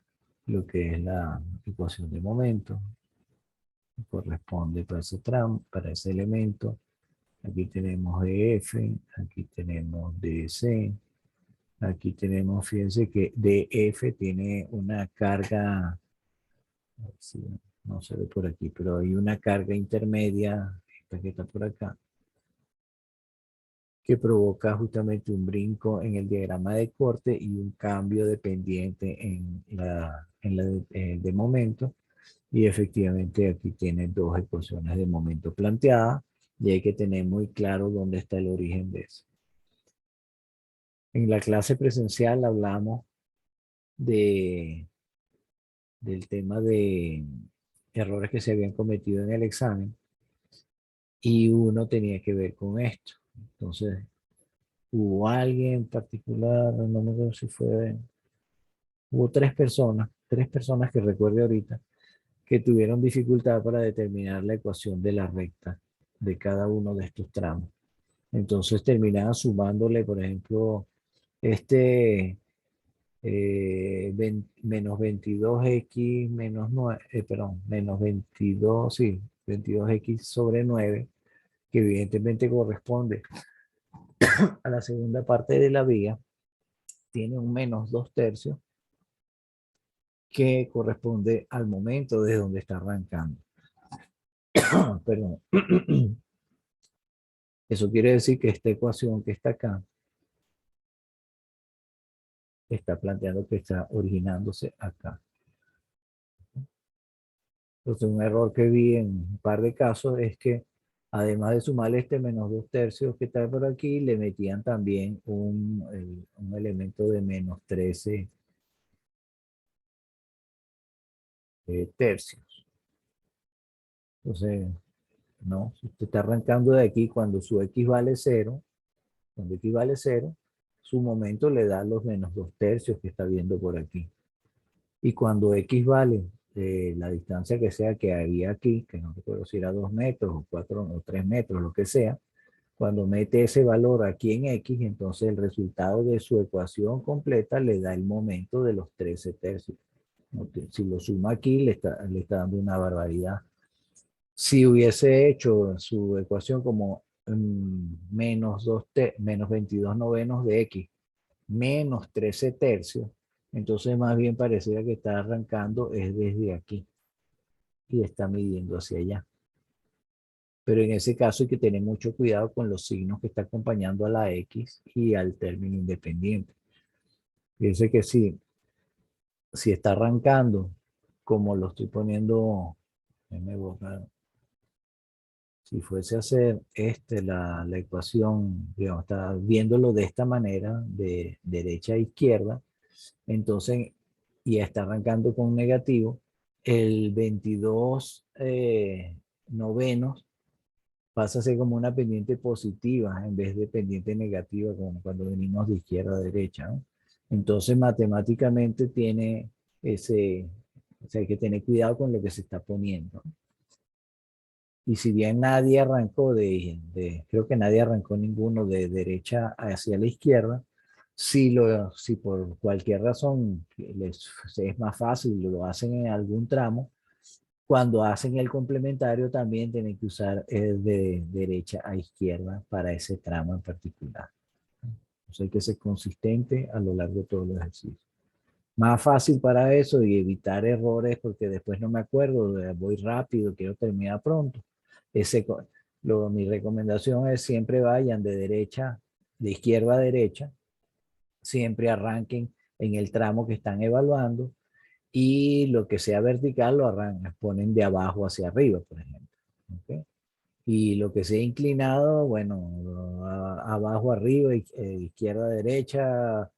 lo que es la ecuación de momento que corresponde para ese tramo, para ese elemento. Aquí tenemos DF, aquí tenemos DC, aquí tenemos, fíjense que DF tiene una carga, a ver si no se ve por aquí, pero hay una carga intermedia, esta que está por acá, que provoca justamente un brinco en el diagrama de corte y un cambio de pendiente de momento. Y efectivamente aquí tiene dos ecuaciones de momento planteadas y hay que tener muy claro dónde está el origen de eso. En la clase presencial hablamos del tema de errores que se habían cometido en el examen y uno tenía que ver con esto. Entonces, hubo alguien en particular, no me acuerdo si fue, hubo tres personas que recuerdo ahorita, que tuvieron dificultad para determinar la ecuación de la recta de cada uno de estos tramos. Entonces terminaban sumándole, por ejemplo, este menos 22x menos 9, perdón, menos 22, sí, 22x sobre 9, que evidentemente corresponde a la segunda parte de la vía, tiene un menos 2/3 que corresponde al momento desde donde está arrancando. Perdón. Eso quiere decir que esta ecuación que está acá está planteando que está originándose acá. Entonces, un error que vi en un par de casos es que además de sumarle este menos 2/3 que está por aquí, le metían también un elemento de menos 13 tercios. Entonces, no, si usted está arrancando de aquí cuando su X vale 0, cuando X vale 0, su momento le da los menos 2/3 que está viendo por aquí. Y cuando X vale la distancia que sea que había aquí, que no recuerdo si era 2 metros o 4 o 3 metros, lo que sea, cuando mete ese valor aquí en X, entonces el resultado de su ecuación completa le da el momento de los 13 tercios. Si lo suma aquí, le está dando una barbaridad. Si hubiese hecho su ecuación como menos 22 novenos de X, menos 13 tercios, entonces más bien pareciera que está arrancando es desde aquí y está midiendo hacia allá. Pero en ese caso hay que tener mucho cuidado con los signos que está acompañando a la X y al término independiente. Fíjense que si está arrancando, como lo estoy poniendo, déjame borrar. Si fuese a hacer la ecuación, digamos, está viéndolo de esta manera, de derecha a izquierda, entonces, y está arrancando con negativo, el 22 novenos pasa a ser como una pendiente positiva en vez de pendiente negativa, como cuando venimos de izquierda a derecha, ¿no? Entonces, matemáticamente tiene o sea, hay que tener cuidado con lo que se está poniendo. Y si bien nadie arrancó creo que nadie arrancó ninguno de derecha hacia la izquierda, si por cualquier razón es más fácil, lo hacen en algún tramo, cuando hacen el complementario también tienen que usar el de derecha a izquierda para ese tramo en particular. Entonces hay que ser consistente a lo largo de todo el ejercicio. Más fácil para eso y evitar errores porque después no me acuerdo, voy rápido, quiero terminar pronto. Mi recomendación es siempre vayan de izquierda a derecha, siempre arranquen en el tramo que están evaluando y lo que sea vertical lo arrancan, ponen de abajo hacia arriba, por ejemplo. ¿Okay? Y lo que sea inclinado, bueno, abajo arriba, izquierda a derecha,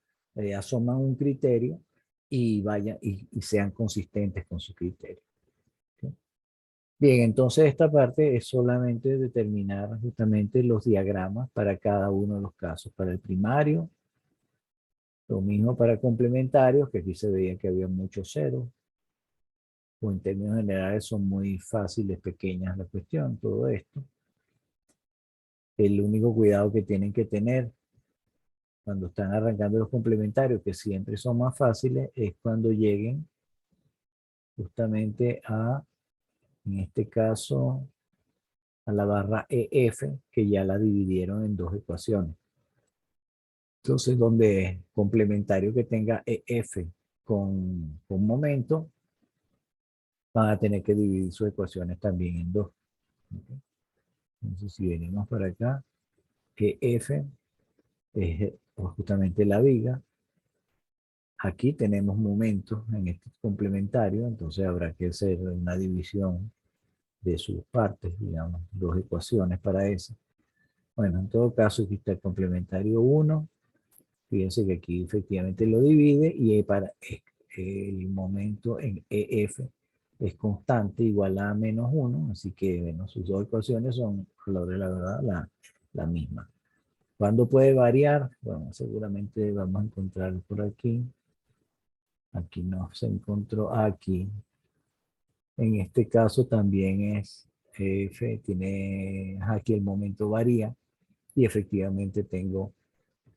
asoman un criterio y vayan y sean consistentes con su criterio. ¿Okay? Bien, entonces esta parte es solamente determinar justamente los diagramas para cada uno de los casos. Para el primario, lo mismo para complementarios, que aquí se veía que había muchos ceros, o en términos generales son muy fáciles, pequeñas la cuestión, todo esto. El único cuidado que tienen que tener cuando están arrancando los complementarios, que siempre son más fáciles, es cuando lleguen justamente a, en este caso, a la barra EF, que ya la dividieron en dos ecuaciones. Entonces, donde complementario que tenga EF con momento, van a tener que dividir sus ecuaciones también en dos. ¿Ok? Entonces, si venimos para acá, EF es justamente la viga. Aquí tenemos momentos en este complementario, entonces habrá que hacer una división de sus partes, digamos, dos ecuaciones para eso. Bueno, en todo caso, aquí está el complementario 1. Fíjense que aquí efectivamente lo divide y para el momento en EF es constante igual a menos 1, así que bueno, sus dos ecuaciones son, a la hora de la verdad, la misma. ¿Cuándo puede variar? Bueno, seguramente vamos a encontrar por aquí. Aquí no se encontró aquí. En este caso también es F, tiene aquí el momento varía y efectivamente tengo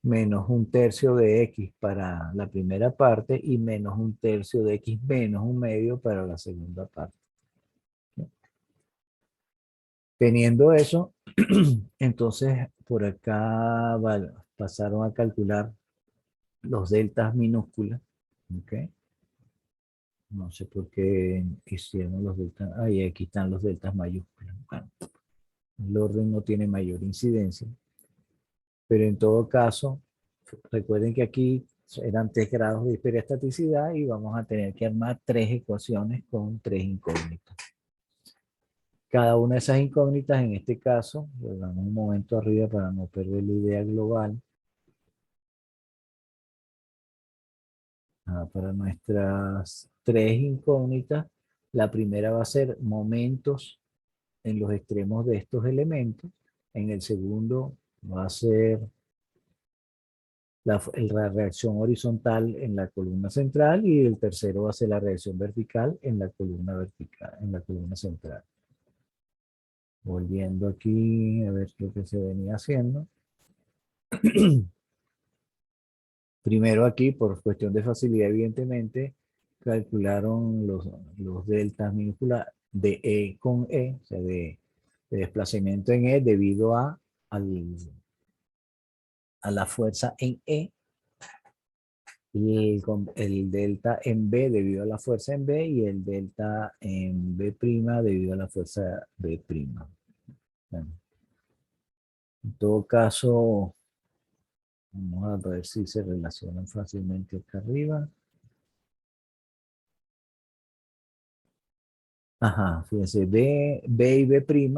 menos un tercio de X para la primera parte y menos un tercio de X menos un medio para la segunda parte. Teniendo eso, entonces por acá pasaron a calcular los deltas minúsculas. ¿Ok? No sé por qué hicieron los deltas. Ahí aquí están los deltas mayúsculas. Bueno, el orden no tiene mayor incidencia. Pero en todo caso, recuerden que aquí eran 3 grados de hiperestaticidad y vamos a tener que armar 3 ecuaciones con 3 incógnitas. Cada una de esas incógnitas, en este caso, le damos un momento arriba para no perder la idea global. Para nuestras 3 incógnitas, la primera va a ser momentos en los extremos de estos elementos. En el segundo va a ser la reacción horizontal en la columna central y el tercero va a ser la reacción vertical en la columna vertical, en la columna central. Volviendo aquí a ver lo que se venía haciendo. Primero aquí, por cuestión de facilidad, evidentemente, calcularon los deltas minúsculas de E con E, o sea, de desplazamiento en E debido a la fuerza en E, y el delta en B debido a la fuerza en B y el delta en B' debido a la fuerza B'. Bueno, en todo caso, vamos a ver si se relacionan fácilmente acá arriba. Ajá, fíjense, B y B'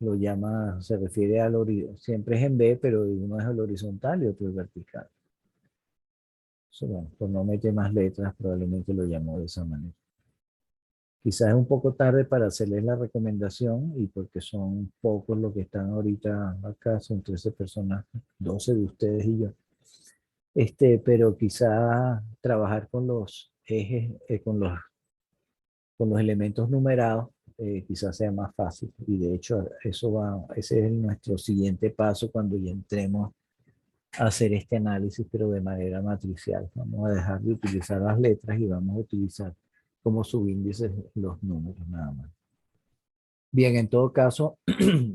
lo llama, se refiere al horizontal, siempre es en B, pero uno es el horizontal y otro es vertical. So, bueno, pues no mete más letras, probablemente lo llamó de esa manera. Quizás es un poco tarde para hacerles la recomendación y porque son pocos los que están ahorita acá, son 13 personas, 12 de ustedes y yo. Pero quizás trabajar con los ejes, con los elementos numerados, quizás sea más fácil. Y de hecho, ese es nuestro siguiente paso cuando ya entremos a hacer este análisis, pero de manera matricial. Vamos a dejar de utilizar las letras y vamos a utilizar como subíndices los números nada más. Bien, en todo caso,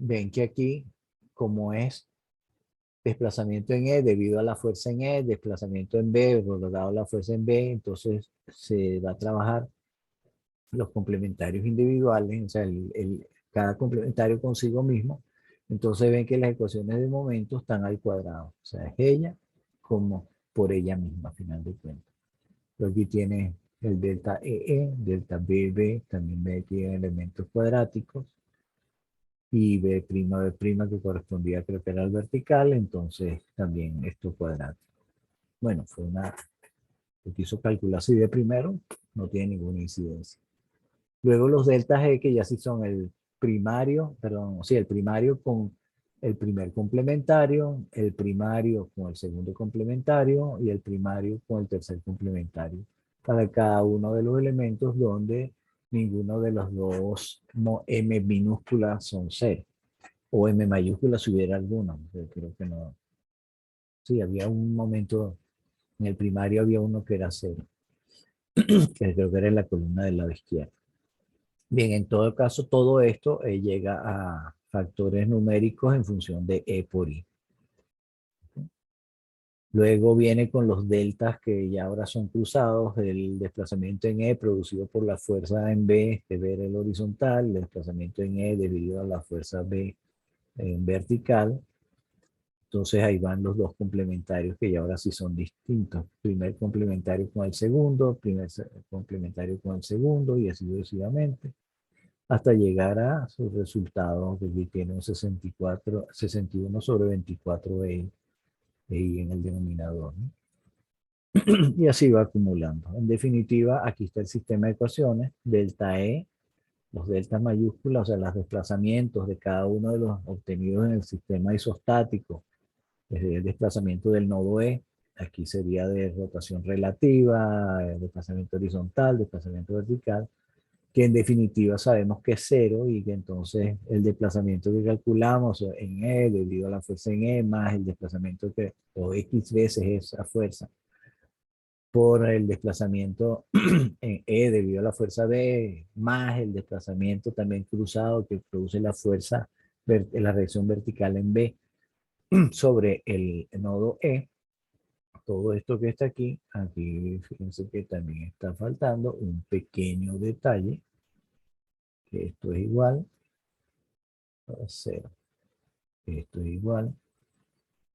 ven que aquí, como es desplazamiento en E debido a la fuerza en E, desplazamiento en B, dado la fuerza en B, entonces se va a trabajar los complementarios individuales, o sea, cada complementario consigo mismo. Entonces ven que las ecuaciones de momento están al cuadrado, o sea, es ella como por ella misma, a final de cuentas. Pero aquí tiene el delta EE, delta BB, también ve que tiene elementos cuadráticos, y B', B' que correspondía, creo que era el vertical, entonces también esto cuadrático. Bueno, fue una, lo quiso calcular así de primero, no tiene ninguna incidencia. Luego los deltas G, que ya sí son el primario, perdón, sí, el primario con el primer complementario, el primario con el segundo complementario y el primario con el tercer complementario. Para cada uno de los elementos donde ninguno de los dos M minúsculas son 0. O M mayúscula si hubiera alguno, creo que no. Sí, había un momento, en el primario había uno que era 0, que creo que era en la columna del lado izquierdo. Bien, en todo caso, todo esto llega a factores numéricos en función de E por I. Luego viene con los deltas que ya ahora son cruzados, el desplazamiento en E producido por la fuerza en B, que ver el horizontal, el desplazamiento en E debido a la fuerza B en vertical. Entonces ahí van los dos complementarios que ya ahora sí son distintos. Primer complementario con el segundo, complementario con el segundo y así sucesivamente, hasta llegar a sus resultados que aquí tiene un 61 sobre 24 EI en el denominador, ¿no? Y así va acumulando. En definitiva, aquí está el sistema de ecuaciones, delta E, los deltas mayúsculas, o sea, los desplazamientos de cada uno de los obtenidos en el sistema isostático, desde el desplazamiento del nodo E, aquí sería de rotación relativa, desplazamiento horizontal, desplazamiento vertical, que en definitiva sabemos que es 0 y que entonces el desplazamiento que calculamos en E debido a la fuerza en E más el desplazamiento que, o X veces esa fuerza, por el desplazamiento en E debido a la fuerza B, más el desplazamiento también cruzado que produce la fuerza, la reacción vertical en B sobre el nodo E. Todo esto que está aquí, fíjense que también está faltando un pequeño detalle, que esto es igual a 0, esto es igual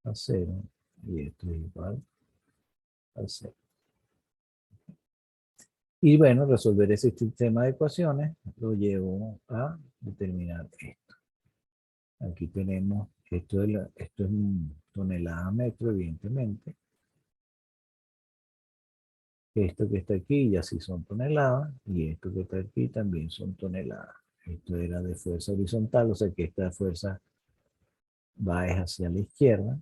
a 0 y esto es igual a 0. Y bueno, resolver ese sistema de ecuaciones lo llevo a determinar esto. Aquí tenemos, esto es tonelada metro, evidentemente. Esto que está aquí ya sí son toneladas y esto que está aquí también son toneladas. Esto era de fuerza horizontal, o sea que esta fuerza va hacia la izquierda,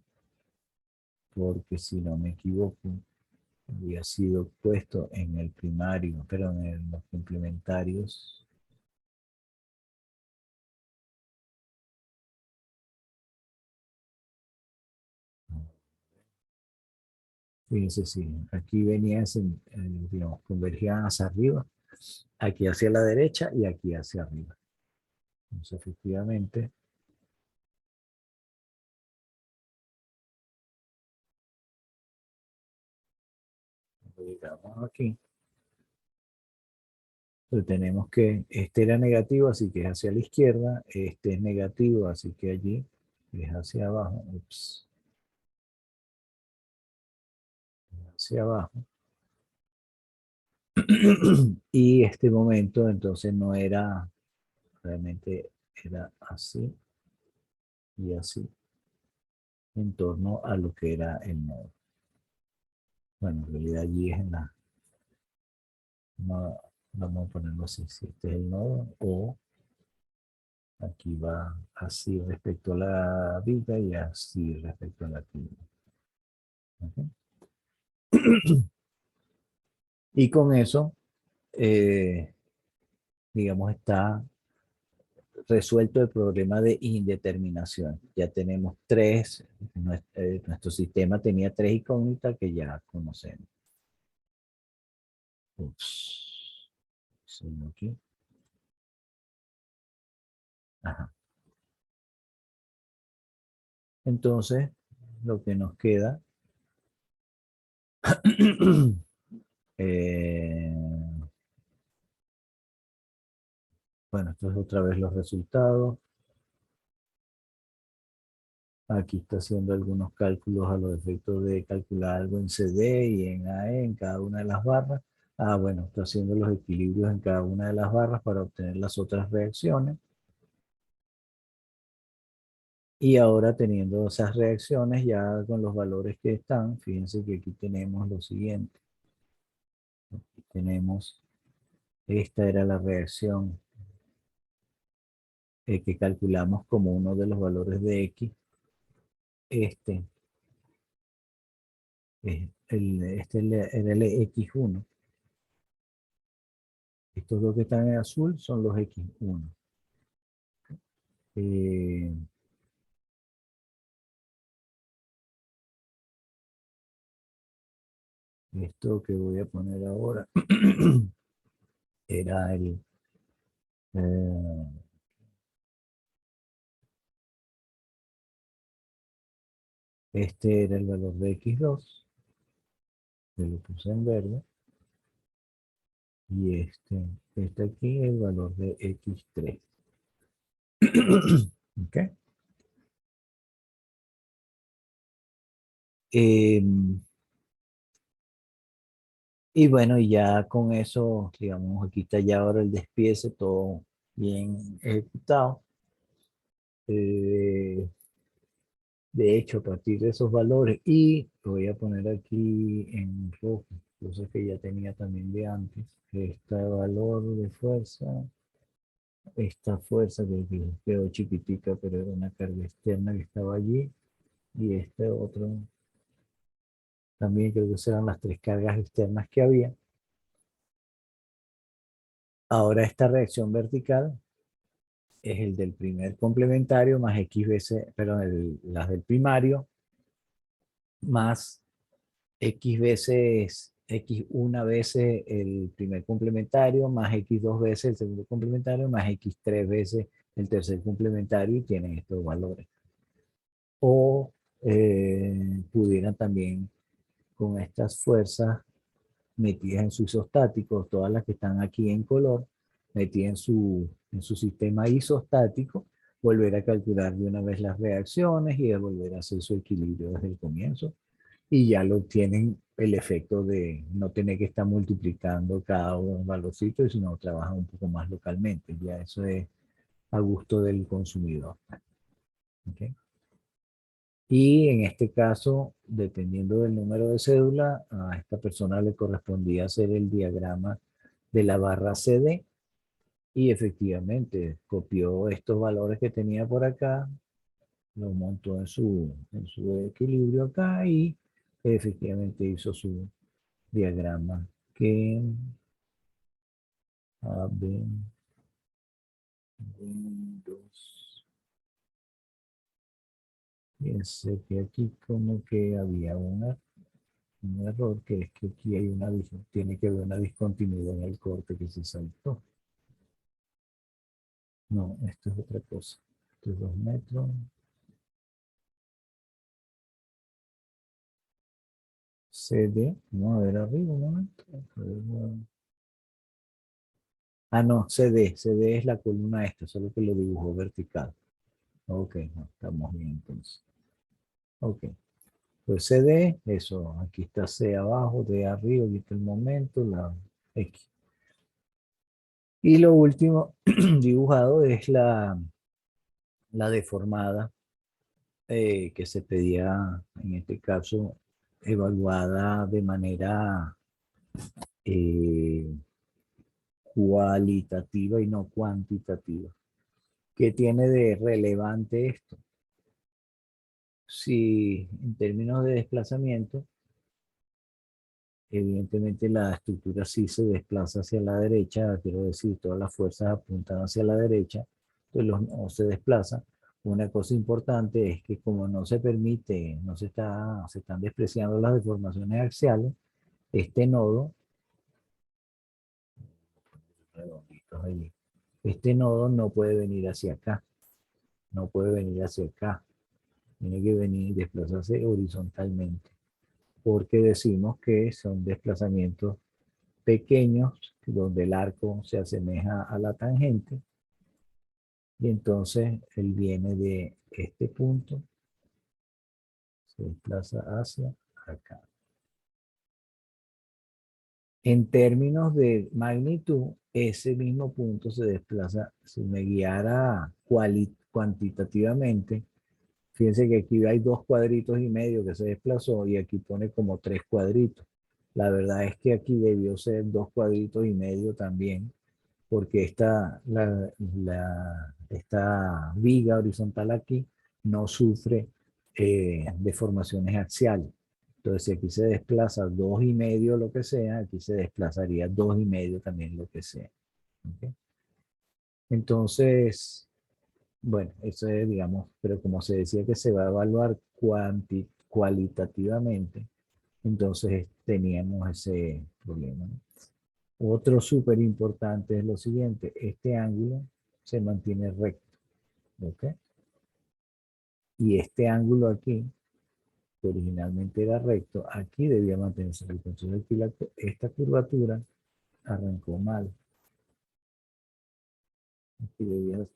porque si no me equivoco, había sido puesto en el primario, pero en los complementarios. Fíjense, sí, aquí venían, digamos, convergían hacia arriba, aquí hacia la derecha y aquí hacia arriba. Entonces, efectivamente, llegamos aquí. Entonces tenemos que este era negativo, así que es hacia la izquierda, este es negativo, así que allí es hacia abajo, ups, hacia abajo. Y este momento entonces no era, realmente era así y así, en torno a lo que era el nodo. Bueno, en realidad allí es en la, no, vamos a ponerlo así, si este es el nodo, o aquí va así respecto a la viga y así respecto a la viga. ¿Okay? Y con eso, digamos, está resuelto el problema de indeterminación. Ya tenemos tres, nuestro sistema tenía tres incógnitas que ya conocemos. Ups. Sigo aquí. Ajá. Entonces, lo que nos queda, eh, bueno, esto es otra vez los resultados. Aquí está haciendo algunos cálculos a los efectos de calcular algo en CD y en AE en cada una de las barras. Ah, bueno, está haciendo los equilibrios en cada una de las barras para obtener las otras reacciones. Y ahora teniendo esas reacciones ya con los valores que están, fíjense que aquí tenemos lo siguiente. Aquí tenemos, esta era la reacción que calculamos como uno de los valores de X. Este, era el X1. Estos dos que están en azul son los X1. Esto que voy a poner ahora era eh, este era el valor de x2, que lo puse en verde, y este aquí es el valor de x3. ¿Ok? Y bueno, y ya con eso, digamos, aquí está ya ahora el despiece, todo bien ejecutado. Eh, de hecho, a partir de esos valores, y lo voy a poner aquí en rojo, cosas que ya tenía también de antes. Este valor de fuerza, esta fuerza que aquí quedó chiquitica, pero era una carga externa que estaba allí, y este otro, también creo que eran las tres cargas externas que había. Ahora esta reacción vertical es el del primer complementario más X veces, perdón, las del primario más X veces, X una veces el primer complementario más X dos veces el segundo complementario más X tres veces el tercer complementario y tienen estos valores. O pudieran también con estas fuerzas metidas en su isostático, todas las que están aquí en color, metidas en su sistema isostático, volver a calcular de una vez las reacciones y volver a hacer su equilibrio desde el comienzo. Y ya lo tienen el efecto de no tener que estar multiplicando cada valorcito, sino trabajar un poco más localmente. Ya eso es a gusto del consumidor. ¿Okay? Y en este caso, dependiendo del número de cédula, a esta persona le correspondía hacer el diagrama de la barra CD y efectivamente copió estos valores que tenía por acá, lo montó en su equilibrio acá y efectivamente hizo su diagrama que a ver, Windows. Piense que aquí como que había un error, que es que aquí hay tiene que haber una discontinuidad en el corte que se saltó. No, esto es otra cosa. Esto es 2 metros. CD, vamos a ver arriba un momento. Ah, no, CD es la columna esta, solo que lo dibujó vertical. Ok, no, estamos bien entonces. Ok, pues CD, eso, aquí está C abajo, D arriba, aquí está el momento, la X. Y lo último dibujado es la deformada que se pedía, en este caso, evaluada de manera eh, cualitativa y no cuantitativa. ¿Qué tiene de relevante esto? Si en términos de desplazamiento, evidentemente la estructura sí se desplaza hacia la derecha, quiero decir, todas las fuerzas apuntan hacia la derecha, entonces los nodos se desplazan. Una cosa importante es que como no se permite, se están despreciando las deformaciones axiales, este nodo, redonditos allí, este nodo no puede venir hacia acá, no puede venir hacia acá, tiene que venir y desplazarse horizontalmente, porque decimos que son desplazamientos pequeños donde el arco se asemeja a la tangente y entonces él viene de este punto, se desplaza hacia acá. En términos de magnitud, ese mismo punto se desplaza, si me guiara cuantitativamente, fíjense que aquí hay 2 cuadritos y medio que se desplazó y aquí pone como 3 cuadritos. La verdad es que aquí debió ser 2 cuadritos y medio también, porque esta viga horizontal aquí no sufre deformaciones axiales. Entonces, si aquí se desplaza 2 y medio lo que sea, aquí se desplazaría 2 y medio también lo que sea. ¿Okay? Entonces, bueno, eso es, digamos, pero como se decía que se va a evaluar cualitativamente, Entonces teníamos ese problema, ¿no? Otro súper importante es lo siguiente, este ángulo se mantiene recto, ¿ok? Y este ángulo aquí, que originalmente era recto, aquí debía mantenerse recto. Entonces aquí esta curvatura arrancó mal. Aquí debía,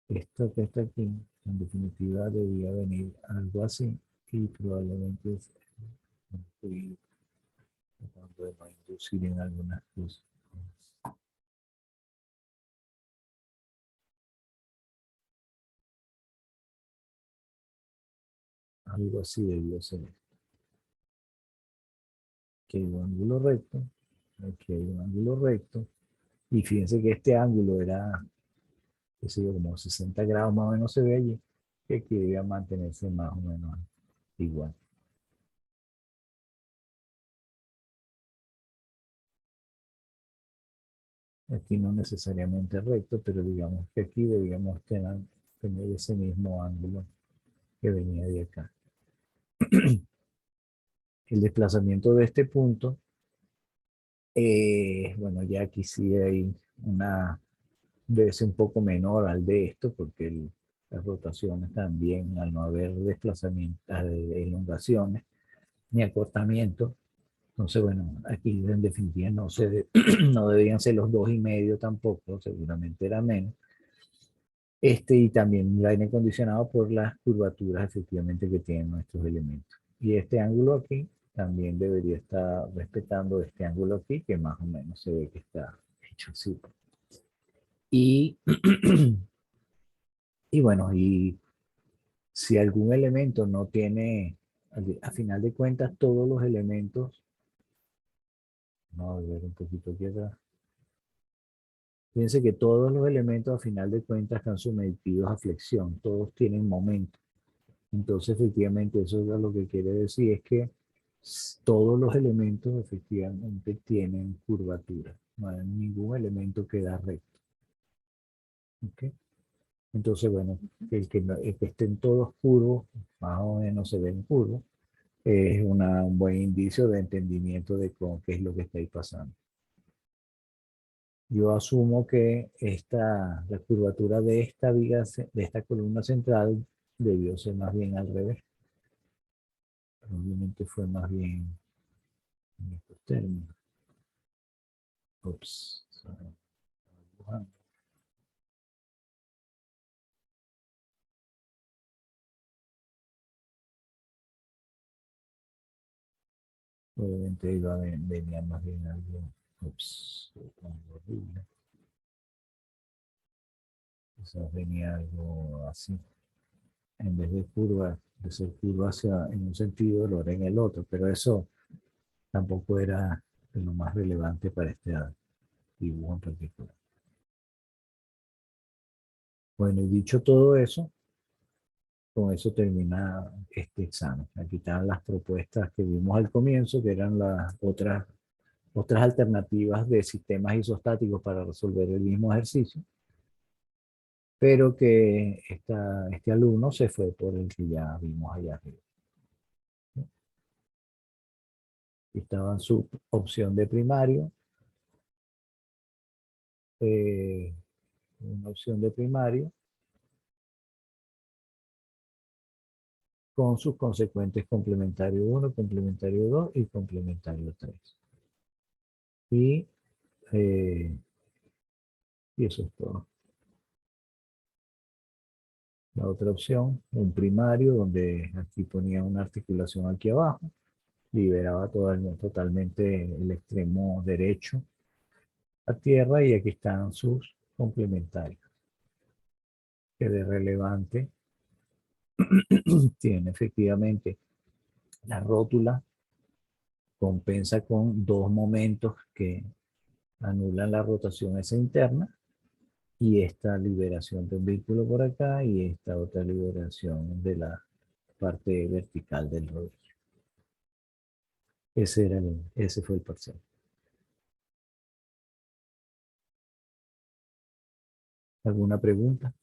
esto que está aquí, en definitiva debía venir algo así y probablemente estoy tratando de no inducir en algunas cosas. Algo así debió ser. Aquí hay un ángulo recto, aquí hay un ángulo recto, y fíjense que este ángulo era, qué sé yo, como 60 grados más o menos se ve allí, que aquí debía mantenerse más o menos igual. Aquí no necesariamente recto, pero digamos que aquí debíamos tener ese mismo ángulo que venía de acá. El desplazamiento de este punto, bueno, ya aquí sí hay debe ser un poco menor al de esto, porque las rotaciones también, al no haber desplazamientos, elongaciones ni acortamiento, entonces, bueno, aquí en definitiva no debían ser los 2,5 tampoco, seguramente era menos. Y también el aire acondicionado por las curvaturas efectivamente que tienen nuestros elementos. Y este ángulo aquí también debería estar respetando este ángulo aquí, que más o menos se ve que está hecho así. Y, y bueno, y si algún elemento no tiene, a final de cuentas, todos los elementos, vamos a ver un poquito aquí atrás. Fíjense que todos los elementos a final de cuentas están sometidos a flexión, todos tienen momento. Entonces, efectivamente, eso es lo que quiere decir es que todos los elementos efectivamente tienen curvatura. No hay ningún elemento que da recto. ¿Okay? Entonces, bueno, el que estén todos curvos, más o menos se ven curvos, es un buen indicio de entendimiento de qué es lo que está ahí pasando. Yo asumo que la curvatura de esta viga, de esta columna central, debió ser más bien al revés. Probablemente fue más bien en estos términos. Ups. Probablemente venía más bien algo. Ups. Horrible. Quizás venía algo así. En vez de ser curva en un sentido, lo era en el otro. Pero eso tampoco era lo más relevante para este dibujo en particular. Bueno, y dicho todo eso, con eso termina este examen. Aquí están las propuestas que vimos al comienzo, que eran las otras alternativas de sistemas isostáticos para resolver el mismo ejercicio, pero que este alumno se fue por el que ya vimos allá arriba. Estaba en su opción de primario, una opción de primario, con sus consecuentes complementario 1, complementario 2 y complementario 3. Y, y eso es todo. La otra opción, un primario, donde aquí ponía una articulación aquí abajo, liberaba totalmente el extremo derecho a tierra y aquí están sus complementarios. Que de relevante tiene efectivamente la rótula, compensa con dos momentos que anulan la rotación esa interna y esta liberación de un vínculo por acá y esta otra liberación de la parte vertical del rodillo. Ese fue el parcial. ¿Alguna pregunta?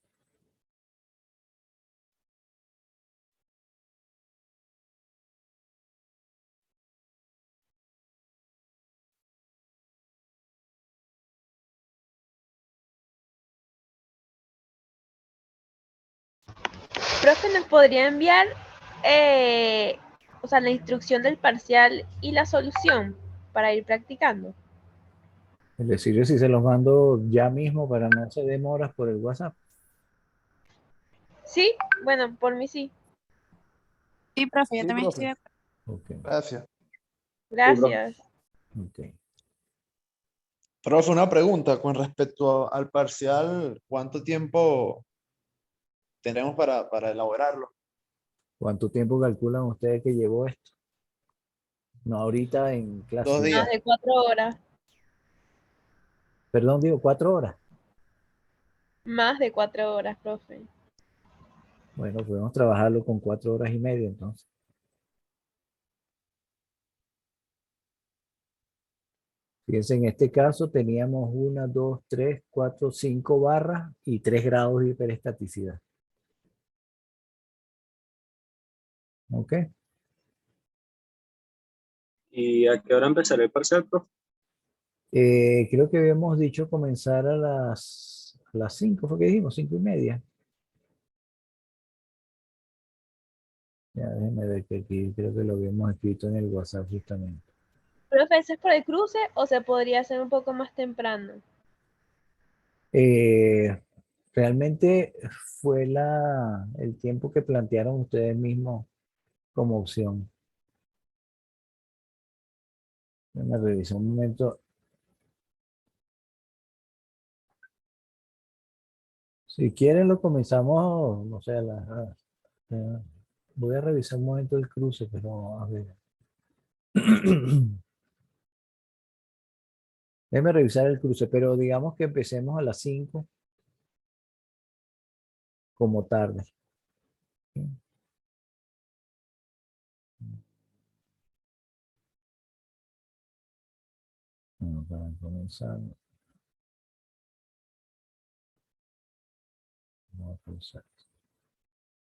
Profe, ¿nos podría enviar o sea, la instrucción del parcial y la solución para ir practicando? Es decir, si se los mando ya mismo para no hacer demoras por el WhatsApp. Sí, bueno, por mí sí. Sí, profe, yo Sí, también profe. estoy de acuerdo. Ok, Gracias. Gracias. ok. Profe, una pregunta con respecto al parcial, ¿cuánto tiempo tenemos para elaborarlo? ¿Cuánto tiempo calculan ustedes que llevó esto? No, ahorita en clase. 2 Más días. de 4 horas. Perdón, digo 4 horas. Más de 4 horas, profe. Bueno, podemos trabajarlo con 4 horas y media entonces. Fíjense, en este caso teníamos 1, 2, 3, 4, 5 barras y 3 grados de hiperestaticidad. ¿Ok? ¿Y a qué hora empezará el parcial, profe? Creo que habíamos dicho comenzar a las 5, fue que dijimos, 5:30. Ya, déjenme ver que aquí creo que lo habíamos escrito en el WhatsApp justamente. Profe, ¿eso es por el cruce o se podría hacer un poco más temprano? Eh, Realmente fue el tiempo que plantearon ustedes mismos como opción. Me revisé un momento. Si quieren lo comenzamos, no sé, voy a revisar un momento el cruce, pero a ver. Déjeme revisar el cruce, pero digamos que empecemos a las 5 como tarde. Bueno, para comenzar, vamos a pulsar.